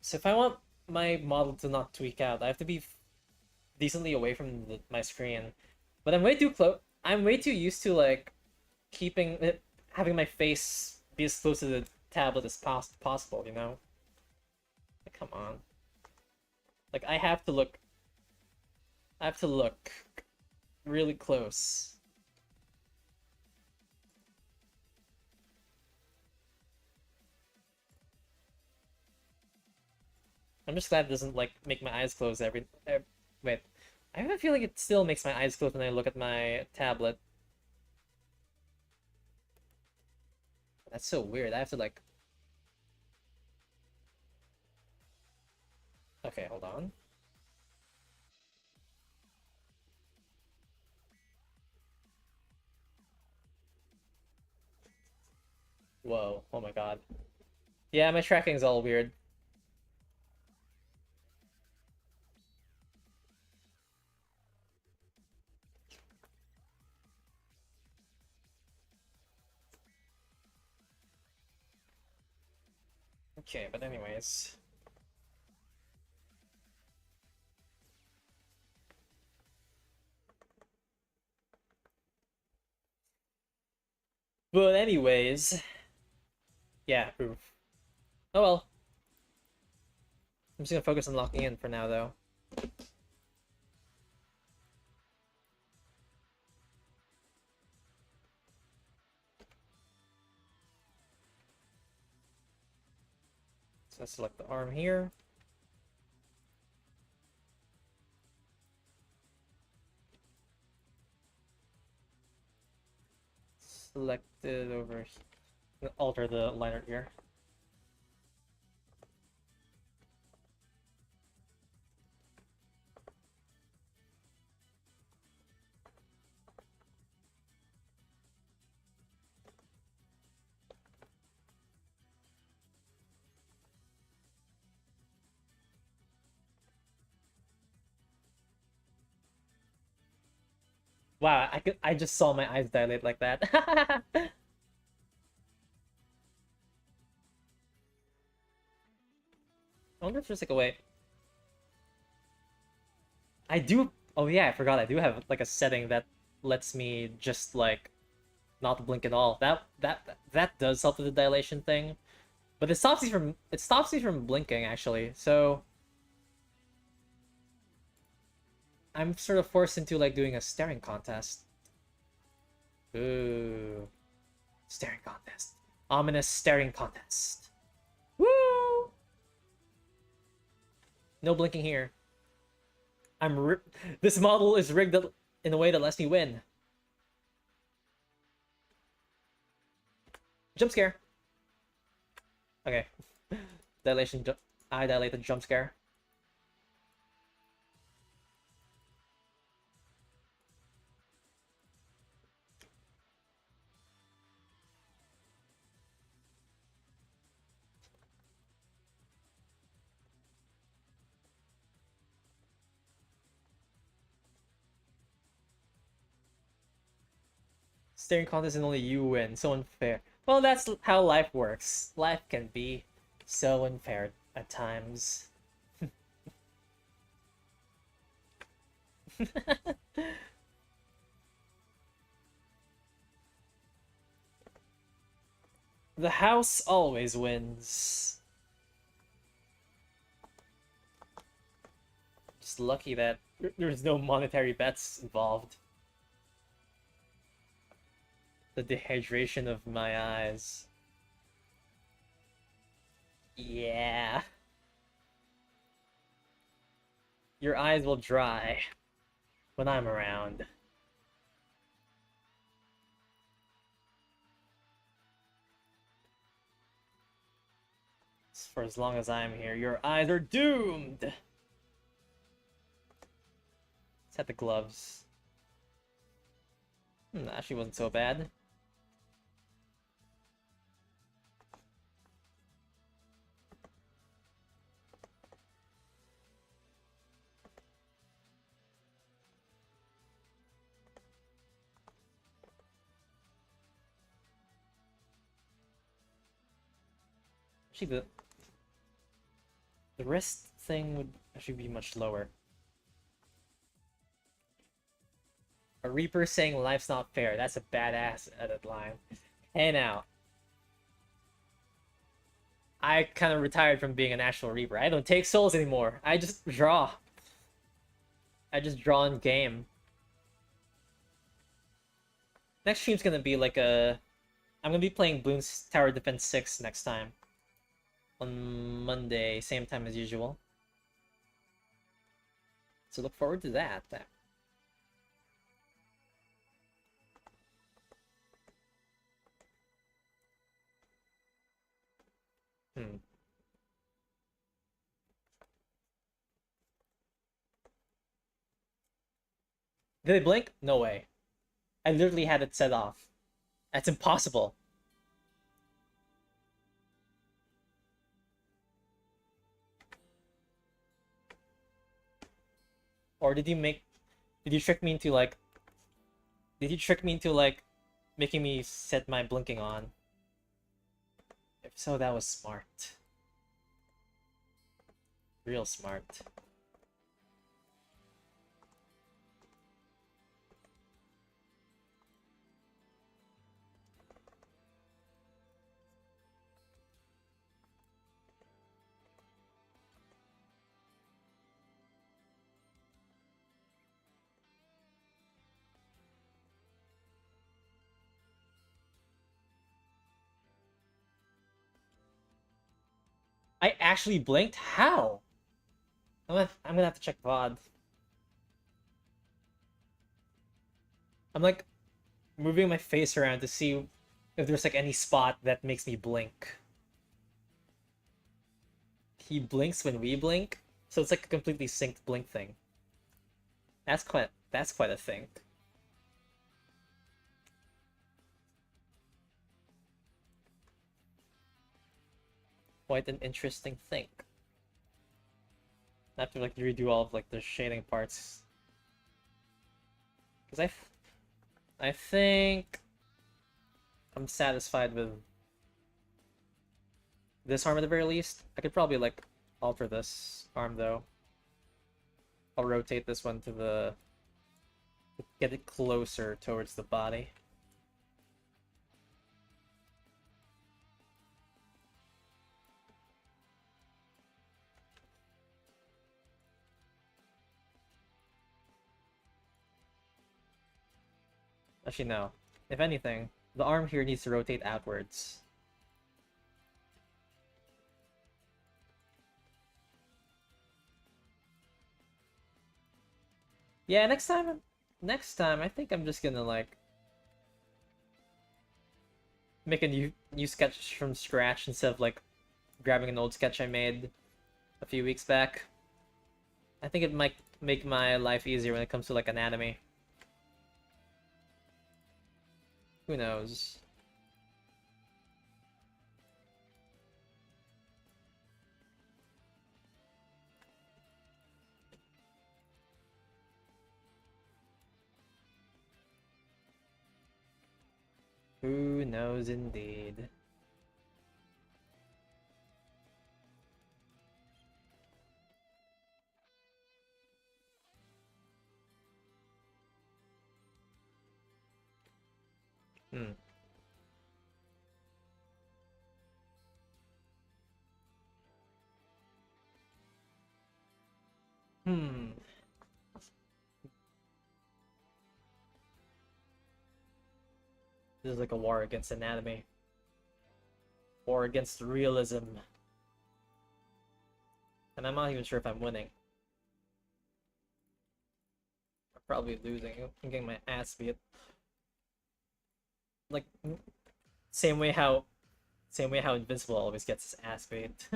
So if I want my model to not tweak out, I have to be decently away from my screen. But I'm way too close. I'm way too used to like keeping it, having my face be as close to the tablet as possible. You know? Like, come on. Like I have to look. I have to look really close. I'm just glad it doesn't like make my eyes close wait. I have a feeling it still makes my eyes close when I look at my tablet. That's so weird. I have to like. Okay, hold on. Whoa. Oh my god. Yeah, my tracking's all weird. Okay, but anyways. But anyways. Yeah, oof. Oh well. I'm just gonna focus on locking in for now, though. So let's select the arm here. Select it over here. Alter the liner here. Wow, I just saw my eyes dilate like that. I wonder if there's like a way. I do. Oh yeah, I forgot. I do have like a setting that lets me just like not blink at all. That does help with the dilation thing, but it stops me from blinking actually. So I'm sort of forced into like doing a staring contest. Ooh, staring contest. Ominous staring contest. Woo! No blinking here. This model is rigged in a way that lets me win. Jump scare. Okay. Dilation. I dilated jump scare. Staring contest and only you win. So unfair. Well, that's how life works. Life can be so unfair at times. The house always wins. Just lucky that there's no monetary bets involved. The dehydration of my eyes. Yeah. Your eyes will dry when I'm around. For as long as I'm here, your eyes are doomed! Let's have the gloves. Actually wasn't so bad. Actually, the wrist thing would actually be much lower. A Reaper saying life's not fair. That's a badass edit line. Hey now. I kind of retired from being an actual Reaper. I don't take souls anymore. I just draw. I just draw in game. Next stream's gonna be like a... I'm gonna be playing Bloons Tower Defense 6 next time. On Monday, same time as usual. So look forward to that. Hmm. Did it blink? No way. I literally had it set off. That's impossible. Or did you trick me into like did you trick me into like making me set my blinking on? If so, that was smart. Real smart. I actually blinked? How? I'm gonna have to check VOD. I'm like moving my face around to see if there's like any spot that makes me blink. He blinks when we blink, so it's like a completely synced blink thing. That's quite a thing. Quite an interesting thing. I have to like redo all of like the shading parts. Because I think I'm satisfied with this arm at the very least. I could probably like alter this arm though. I'll rotate this one to get it closer towards the body. Actually, no. If anything, the arm here needs to rotate outwards. Yeah, next time I think I'm just gonna like make a new sketch from scratch instead of like grabbing an old sketch I made a few weeks back. I think it might make my life easier when it comes to like anatomy. Who knows? Who knows indeed. Hmm. Hmm. This is like a war against anatomy. War against realism. And I'm not even sure if I'm winning. I'm probably losing. I'm getting my ass beat. Like same way how Invincible always gets his ass beat.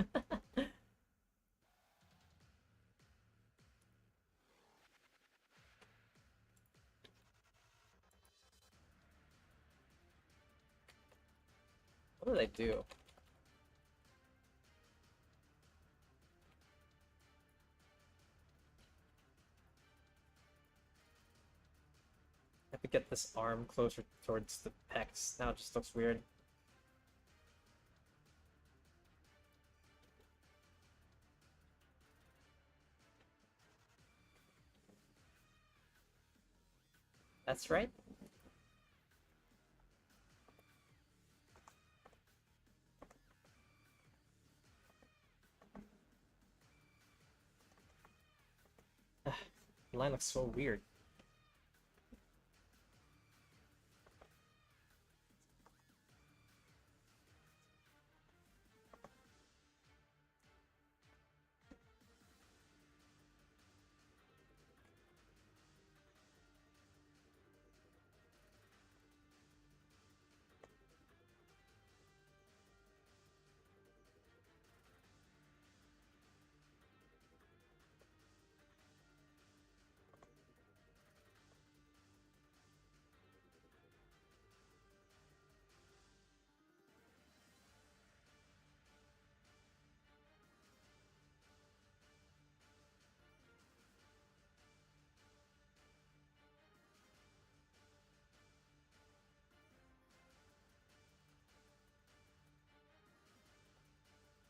What did I do? I have to get this arm closer towards the pecs. Now it just looks weird. That's right. The line looks so weird.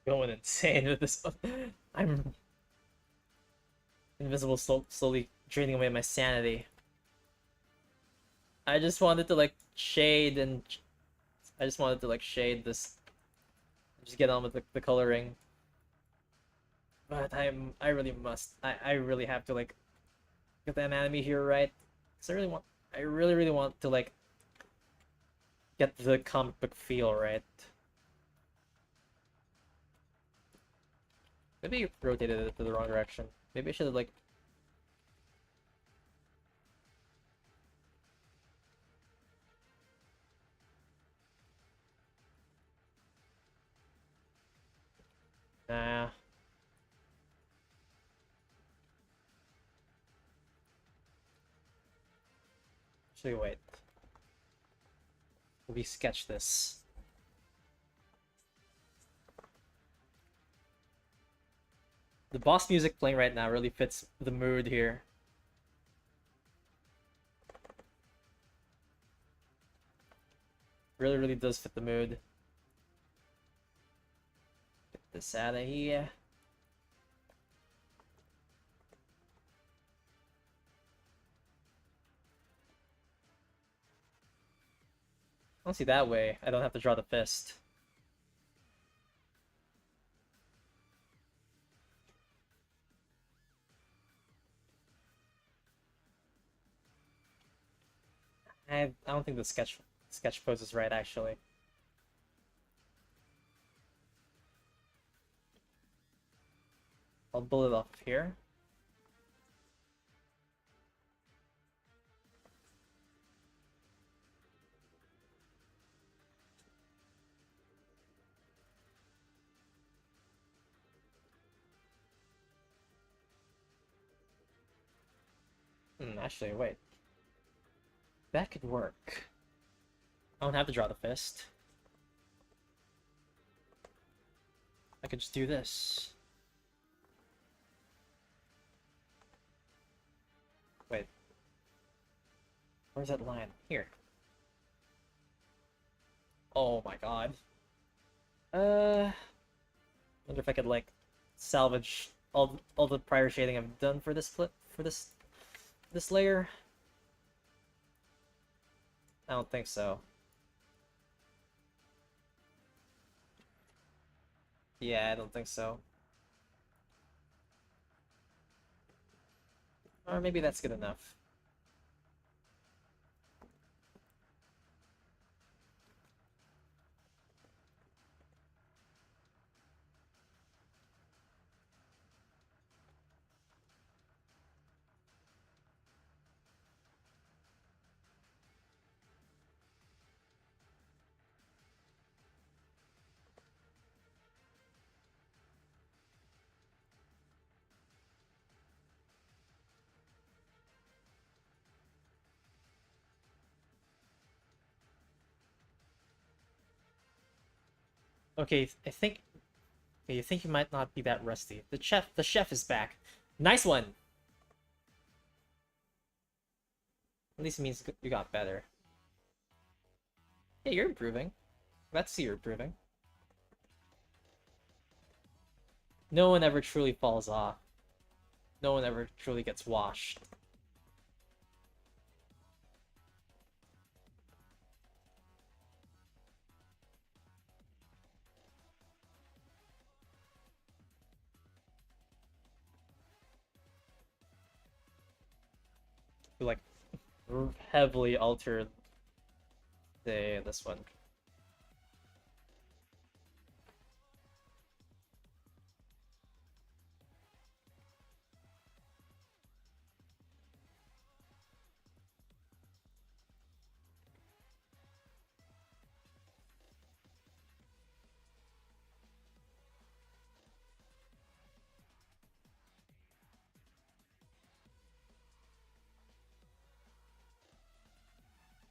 Going insane with this one. I'm invisible, slowly draining away my sanity. I just wanted to like shade and I just wanted to like shade this. Just get on with the coloring. But I really must. I really have to like get the anatomy here right. Cause I really want to like get the comic book feel right. Maybe you rotated it to the wrong direction. Maybe I should have like. Nah. Actually, wait. We sketch this. The boss music playing right now really fits the mood here. Really does fit the mood. Get this out of here. Honestly, that way I don't have to draw the fist. I don't think the sketch pose is right actually. I'll build it off here. Actually, wait. That could work. I don't have to draw the fist. I could just do this. Wait. Where's that line? Here. Oh my god. Wonder if I could like salvage all the prior shading I've done for this this layer. I don't think so. Yeah, I don't think so. Or maybe that's good enough. Okay, I think. Okay, you think you might not be that rusty. The chef is back. Nice one. At least it means you got better. Yeah, you're improving. Let's see you're improving. No one ever truly falls off. No one ever truly gets washed. You like heavily altered this one.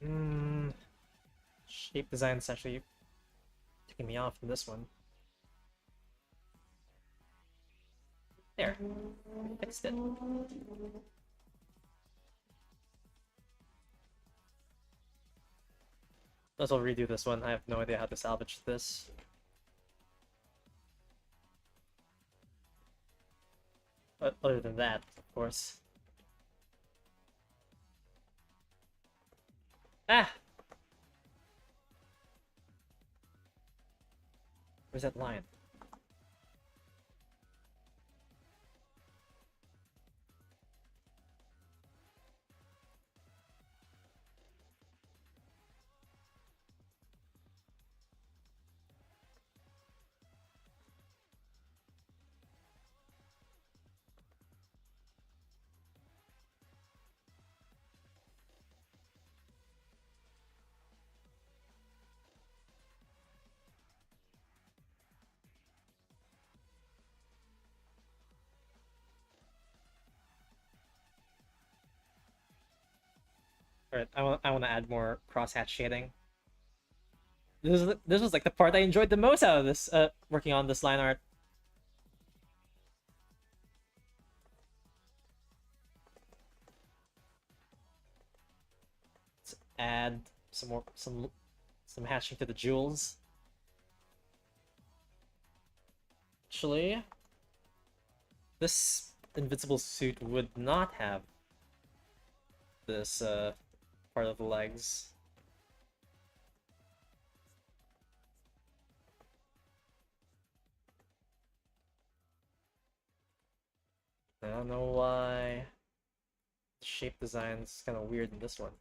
Mm, shape design is actually taking me off from this one. There, fixed it. Let's all redo this one. I have no idea how to salvage this. Other than that, of course. Ah! Where's that line? Alright, I want to add more crosshatch shading. This was like the part I enjoyed the most out of this working on this line art. Let's add some hatching to the jewels. Actually, this invincible suit would not have this part of the legs. I don't know why the shape design's kind of weird in this one.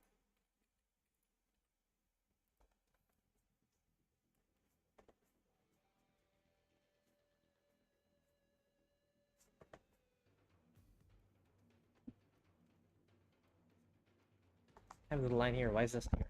I have the line here. Why is this here?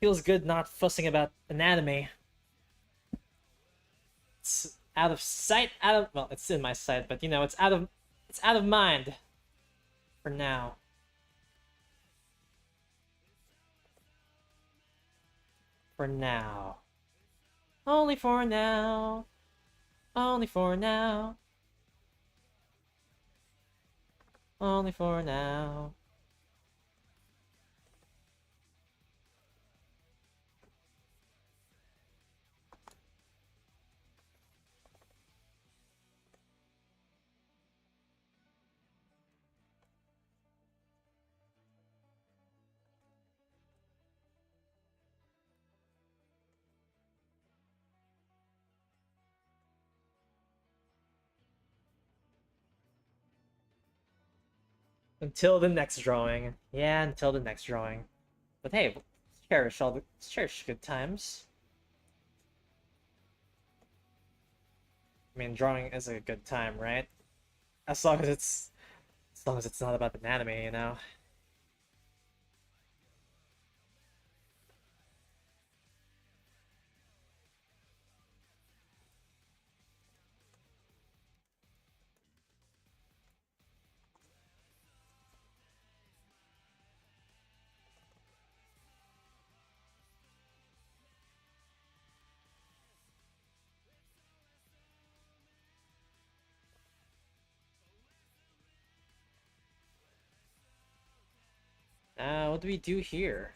Feels good not fussing about anatomy. It's out of sight, well, it's in my sight, but you know, it's out of mind for now. For now. Only for now. Only for now. Only for now. Until the next drawing. Yeah, until the next drawing. But hey, cherish good times. I mean, drawing is a good time, right? As long as it's not about anatomy, you know. What do we do here?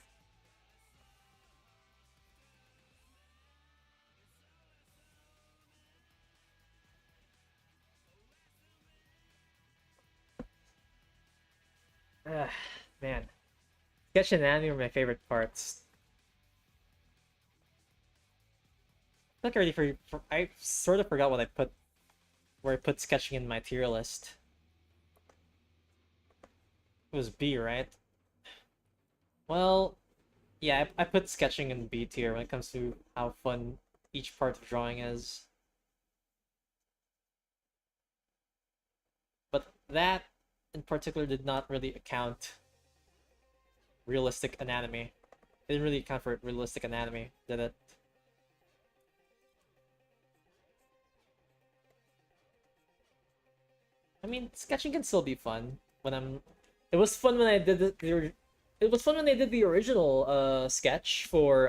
Ugh, man, sketch and anime are my favorite parts. I think I sort of forgot what I put where I put sketching in my tier list. It was B, right? Well, yeah, I put sketching in B tier when it comes to how fun each part of drawing is. But that in particular did not really account realistic anatomy. It didn't really account for realistic anatomy, did it? I mean, sketching can still be fun when I'm. It was fun when I did it was fun when I did the original sketch for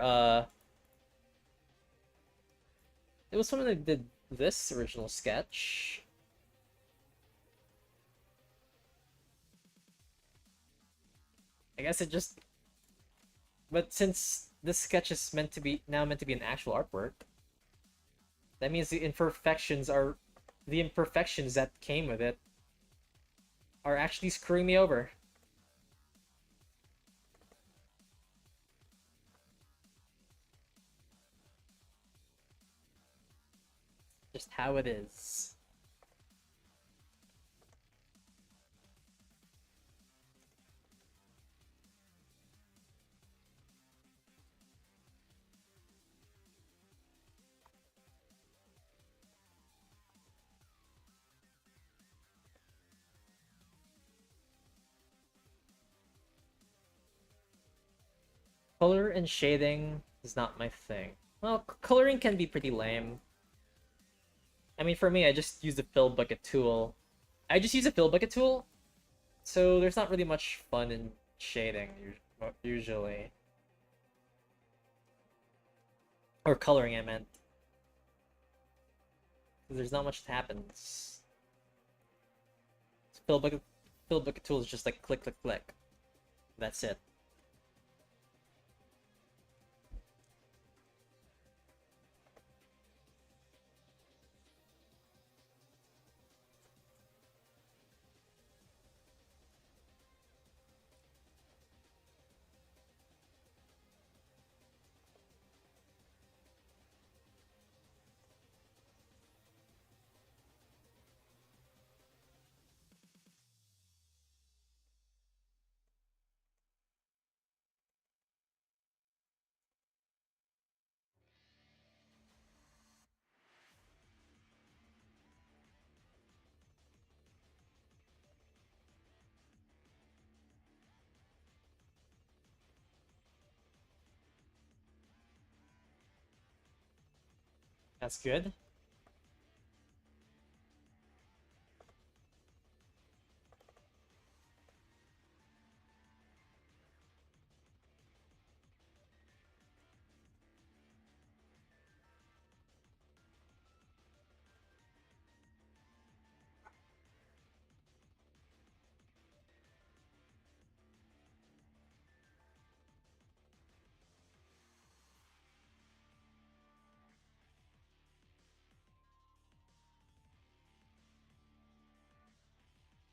It was fun when I did this original sketch. I guess it just. But since this sketch is meant to be an actual artwork, that means the imperfections that came with it are actually screwing me over. Just how it is. Color and shading is not my thing. Well, coloring can be pretty lame. I mean, for me, I just use the fill bucket tool. I just use a fill bucket tool, so there's not really much fun in shading usually, or coloring. I meant, 'cause there's not much that happens. Fill bucket tool is just like click, click, click. That's it. That's good.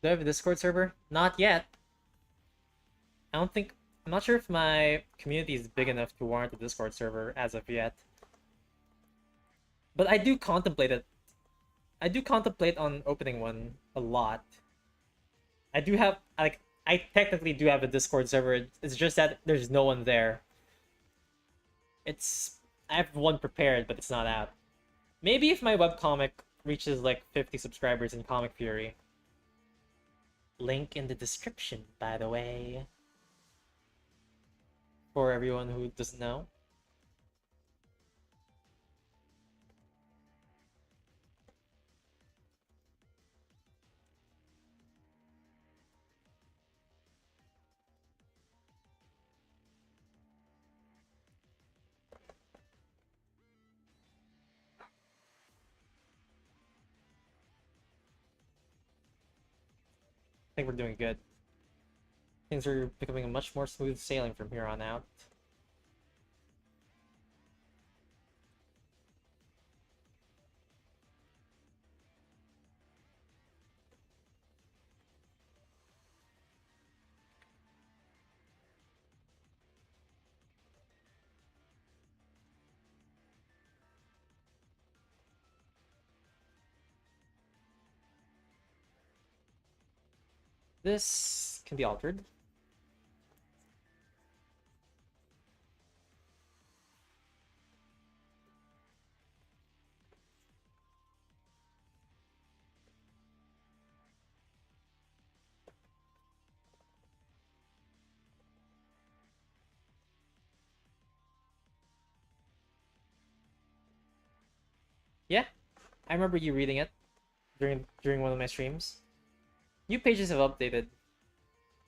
Do I have a Discord server? Not yet. I don't think. I'm not sure if my community is big enough to warrant a Discord server as of yet. But I do contemplate it. I do contemplate on opening one a lot. I do have like I technically do have a Discord server. It's just that there's no one there. It's I have one prepared, but it's not out. Maybe if my webcomic reaches like 50 subscribers in Comic Fury. Link in the description, by the way. For everyone who doesn't know. I think we're doing good. Things are becoming a much more smooth sailing from here on out. This can be altered. Yeah, I remember you reading it during one of my streams. New pages have updated.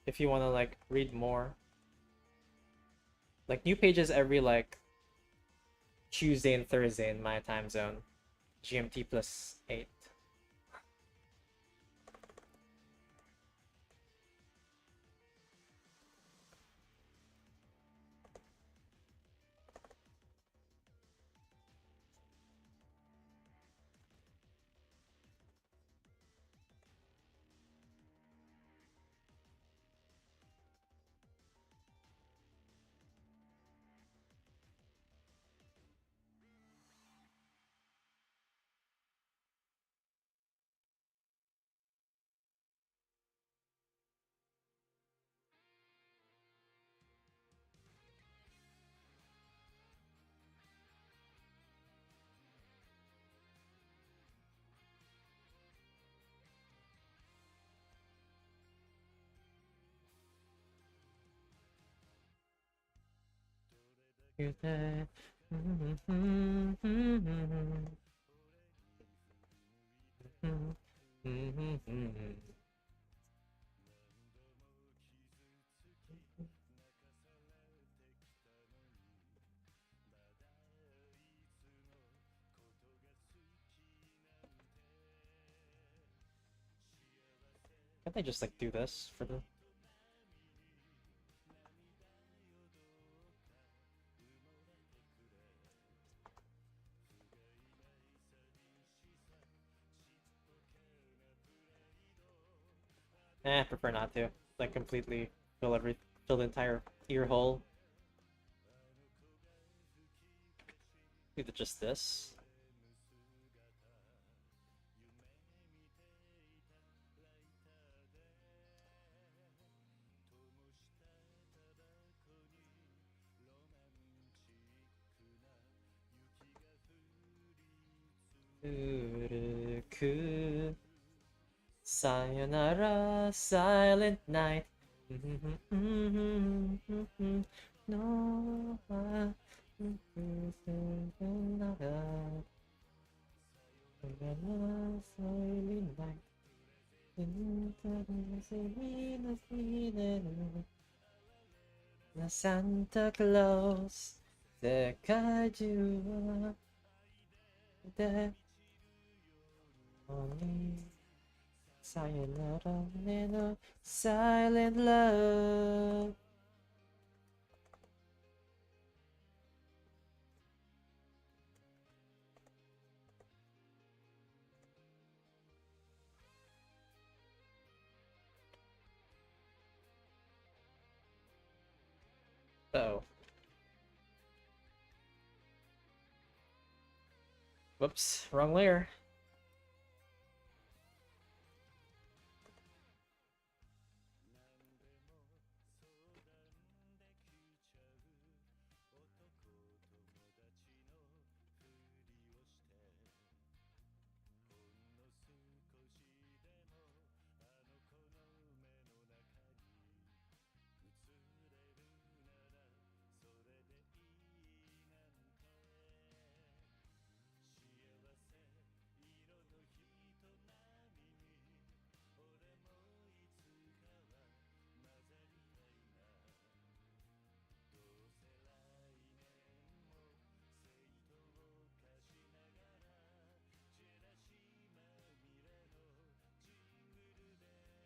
If you want to like read more, like new pages every like Tuesday and Thursday in my time zone, GMT +8. You there? Can't I just like do this for the? I prefer not to. Like completely fill the entire ear hole. Either just this. Sayonara, silent night. No, silent night. Santa Claus, 世界中はで only sayonara no silent love. Oh, whoops, wrong layer.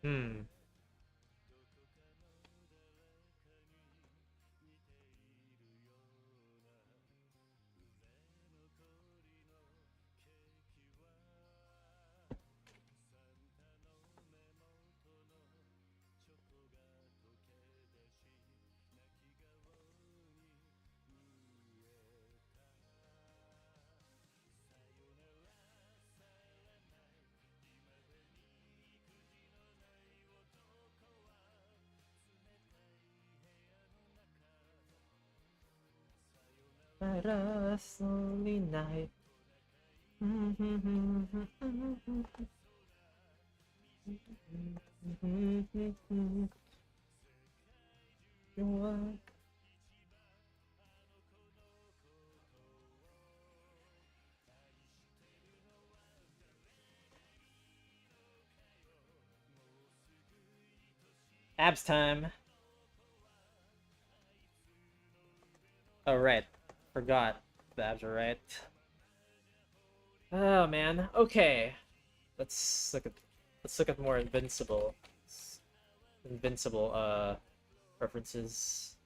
Hmm. Para slowly night. Abs time. Oh right, forgot the abs are right. Oh man. Okay, let's look at more invincible references.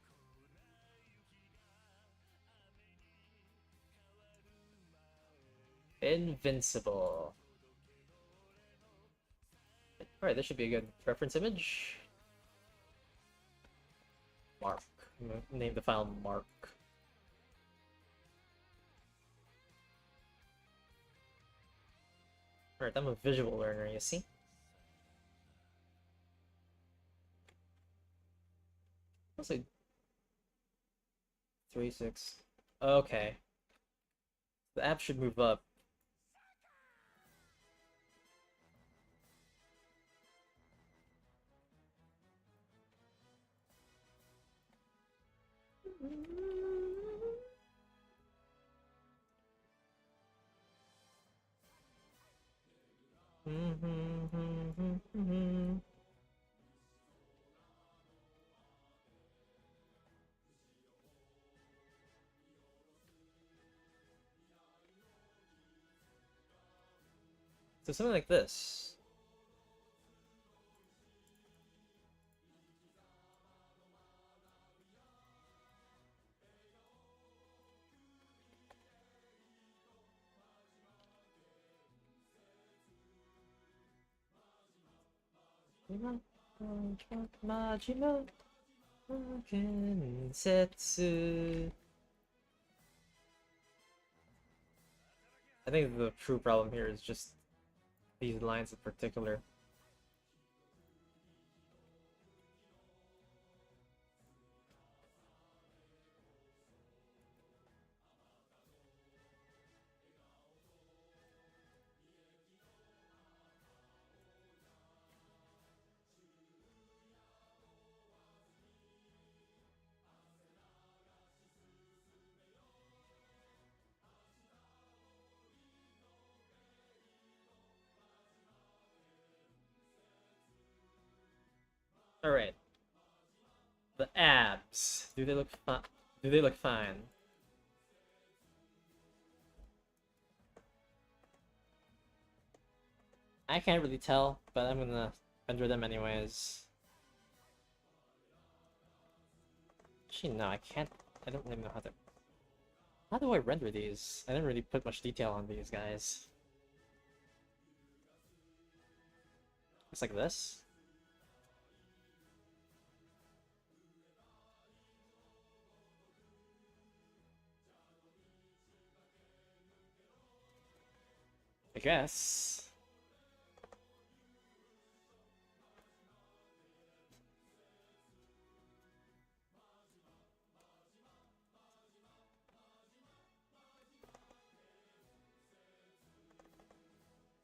Invincible. All right, this should be a good reference image. Mark. I'm gonna name the file Mark. All right, I'm a visual learner. You see. Let's say 3-6. Okay, the app should move up. So something like this. Majima Gensetsu. I think the true problem here is just these lines in particular. All right, the abs. Do they look fine? Do they look fine? I can't really tell, but I'm gonna render them anyways. Actually, no, I can't. I don't really know how to. How do I render these? I didn't really put much detail on these guys. It's like this. I guess.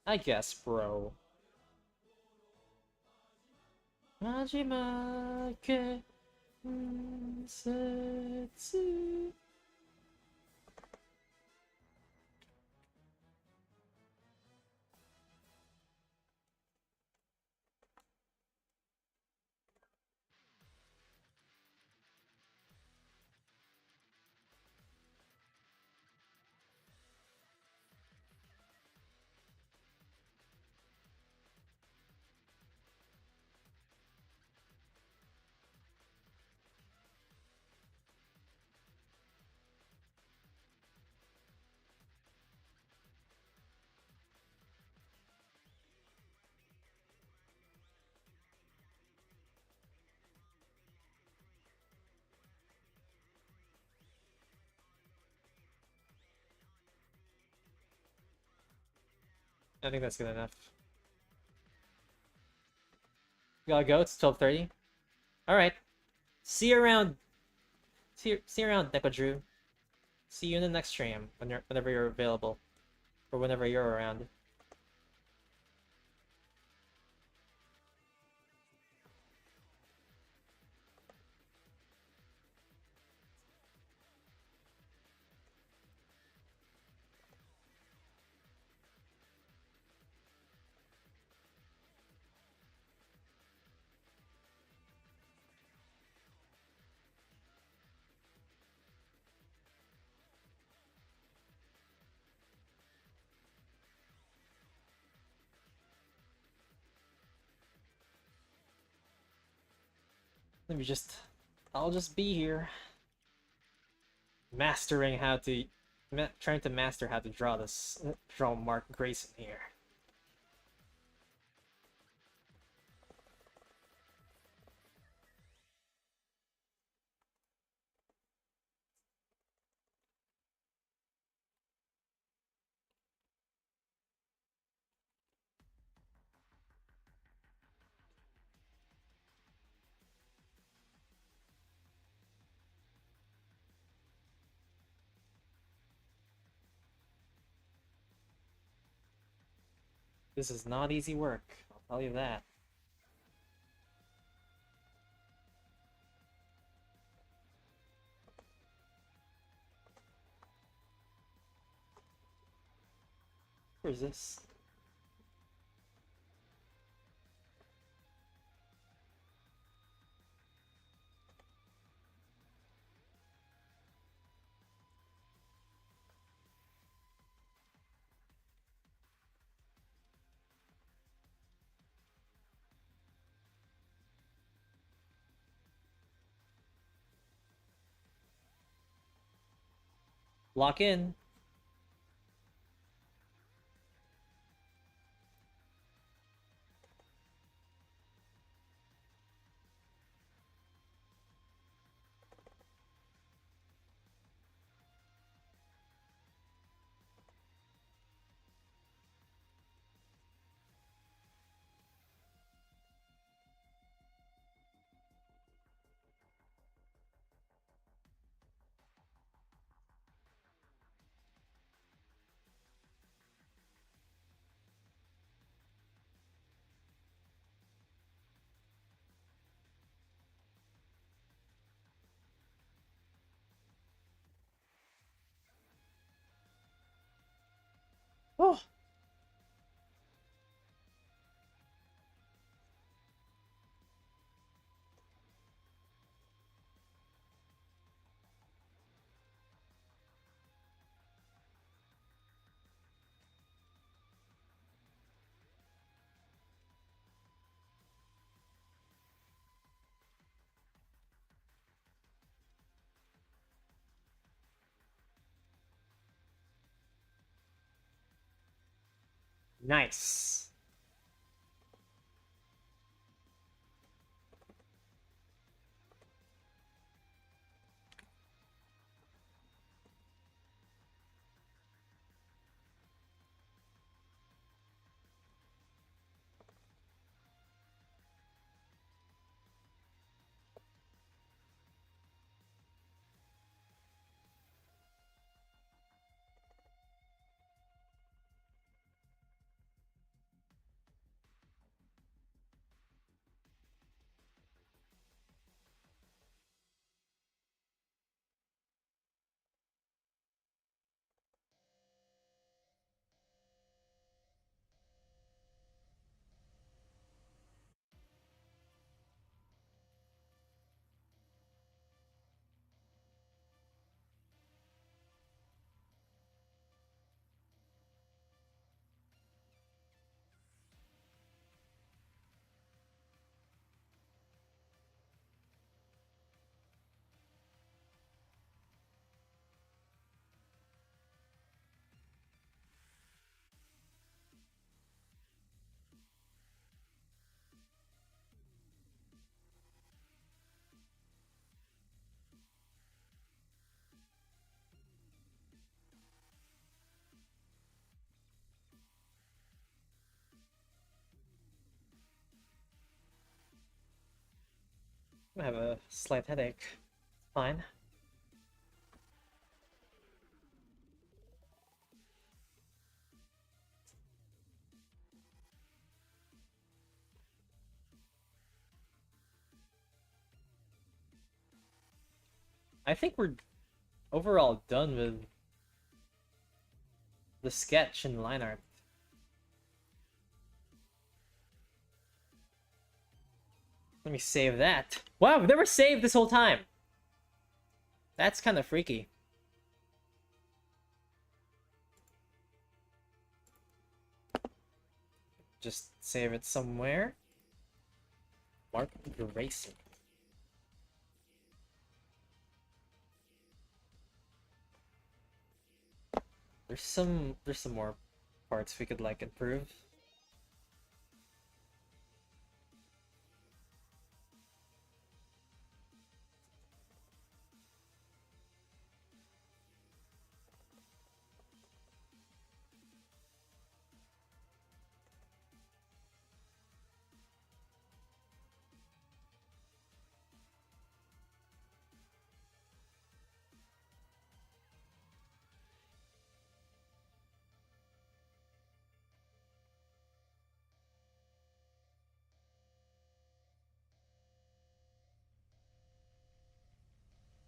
I guess, bro. Majima ke setsu. I think that's good enough. Gotta go. It's 12:30. All right. See you around. See you around, Neko Drew. See you in the next stream whenever you're available or whenever you're around. Let me just... I'll just be here. Mastering how to... trying to master how to draw this... Draw Mark Grayson here. This is not easy work, I'll tell you that. Where is this? Lock in. Oh! Nice. I have a slight headache. Fine. I think we're overall done with the sketch and line art. Let me save that. Wow, I've never saved this whole time. That's kind of freaky. Just save it somewhere. Mark erasing. There's some more parts we could like improve.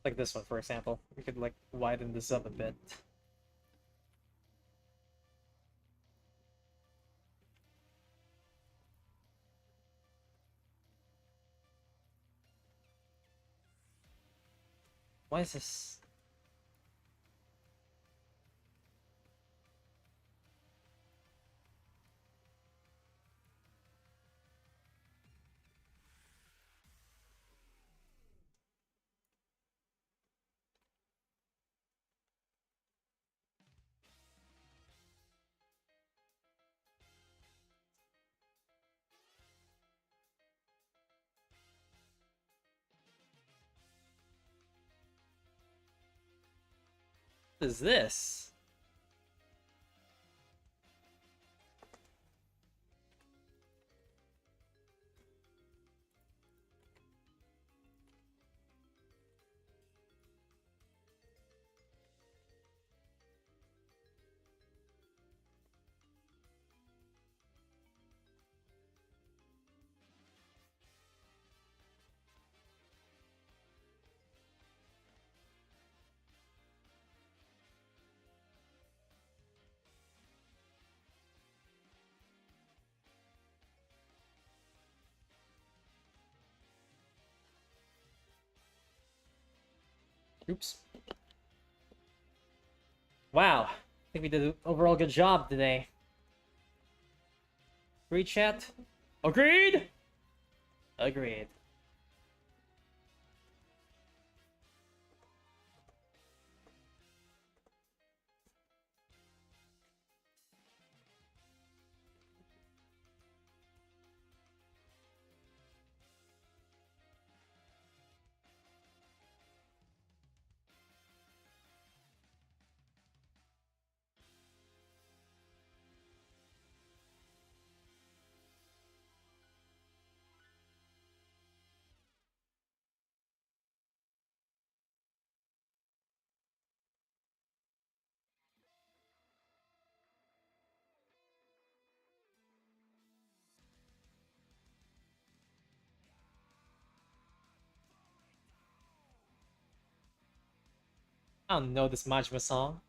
Like this one, for example. We could like widen this up a bit. Why is this? What is this? Oops. Wow. I think we did an overall good job today. Agreed, chat? Agreed? Agreed. I don't know this Majima song.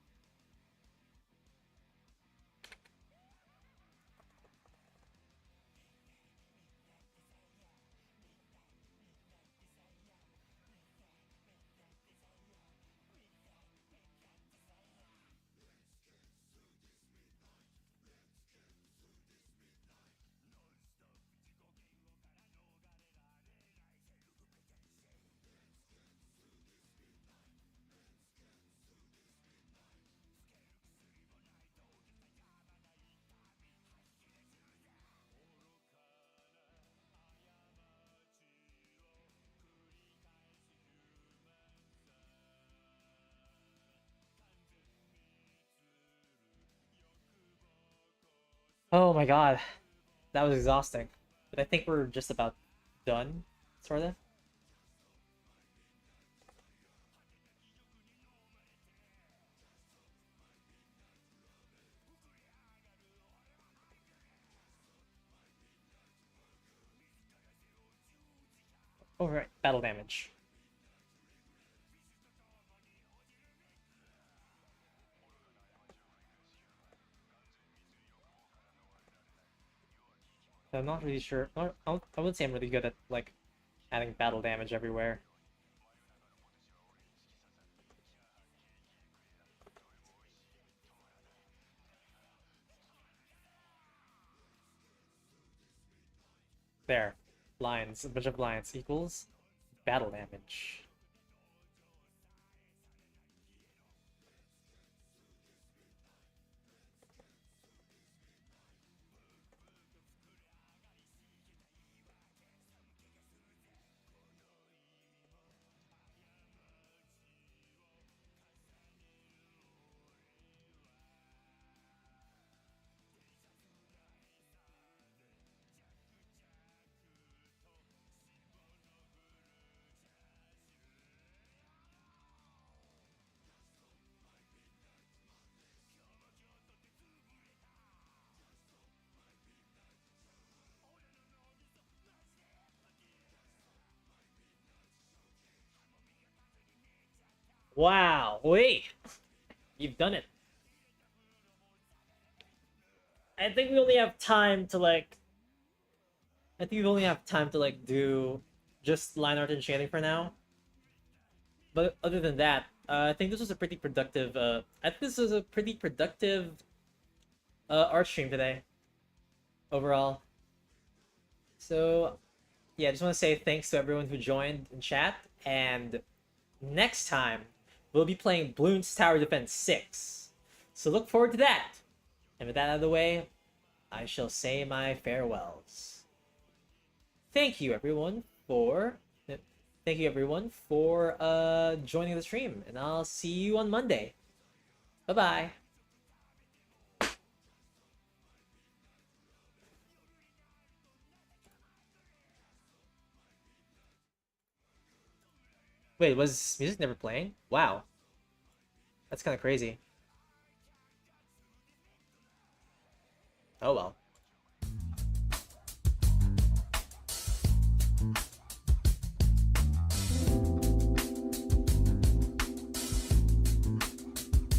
Oh my god. That was exhausting. But I think we're just about done, sort of. Alright, battle damage. I'm not really sure. I wouldn't say I'm really good at like adding battle damage everywhere. There. Lines. A bunch of lines equals battle damage. Wow, wait! You've done it. I think we only have time to like I think we only have time to like do just line art and shading for now. But other than that, I think this was a pretty productive I think this was a pretty productive art stream today overall. So yeah, I just want to say thanks to everyone who joined in chat, and next time we'll be playing Bloons Tower Defense 6. So look forward to that. And with that out of the way, I shall say my farewells. Thank you everyone for joining the stream, and I'll see you on Monday. Bye bye. Wait, was music never playing? Wow, that's kind of crazy. Oh well.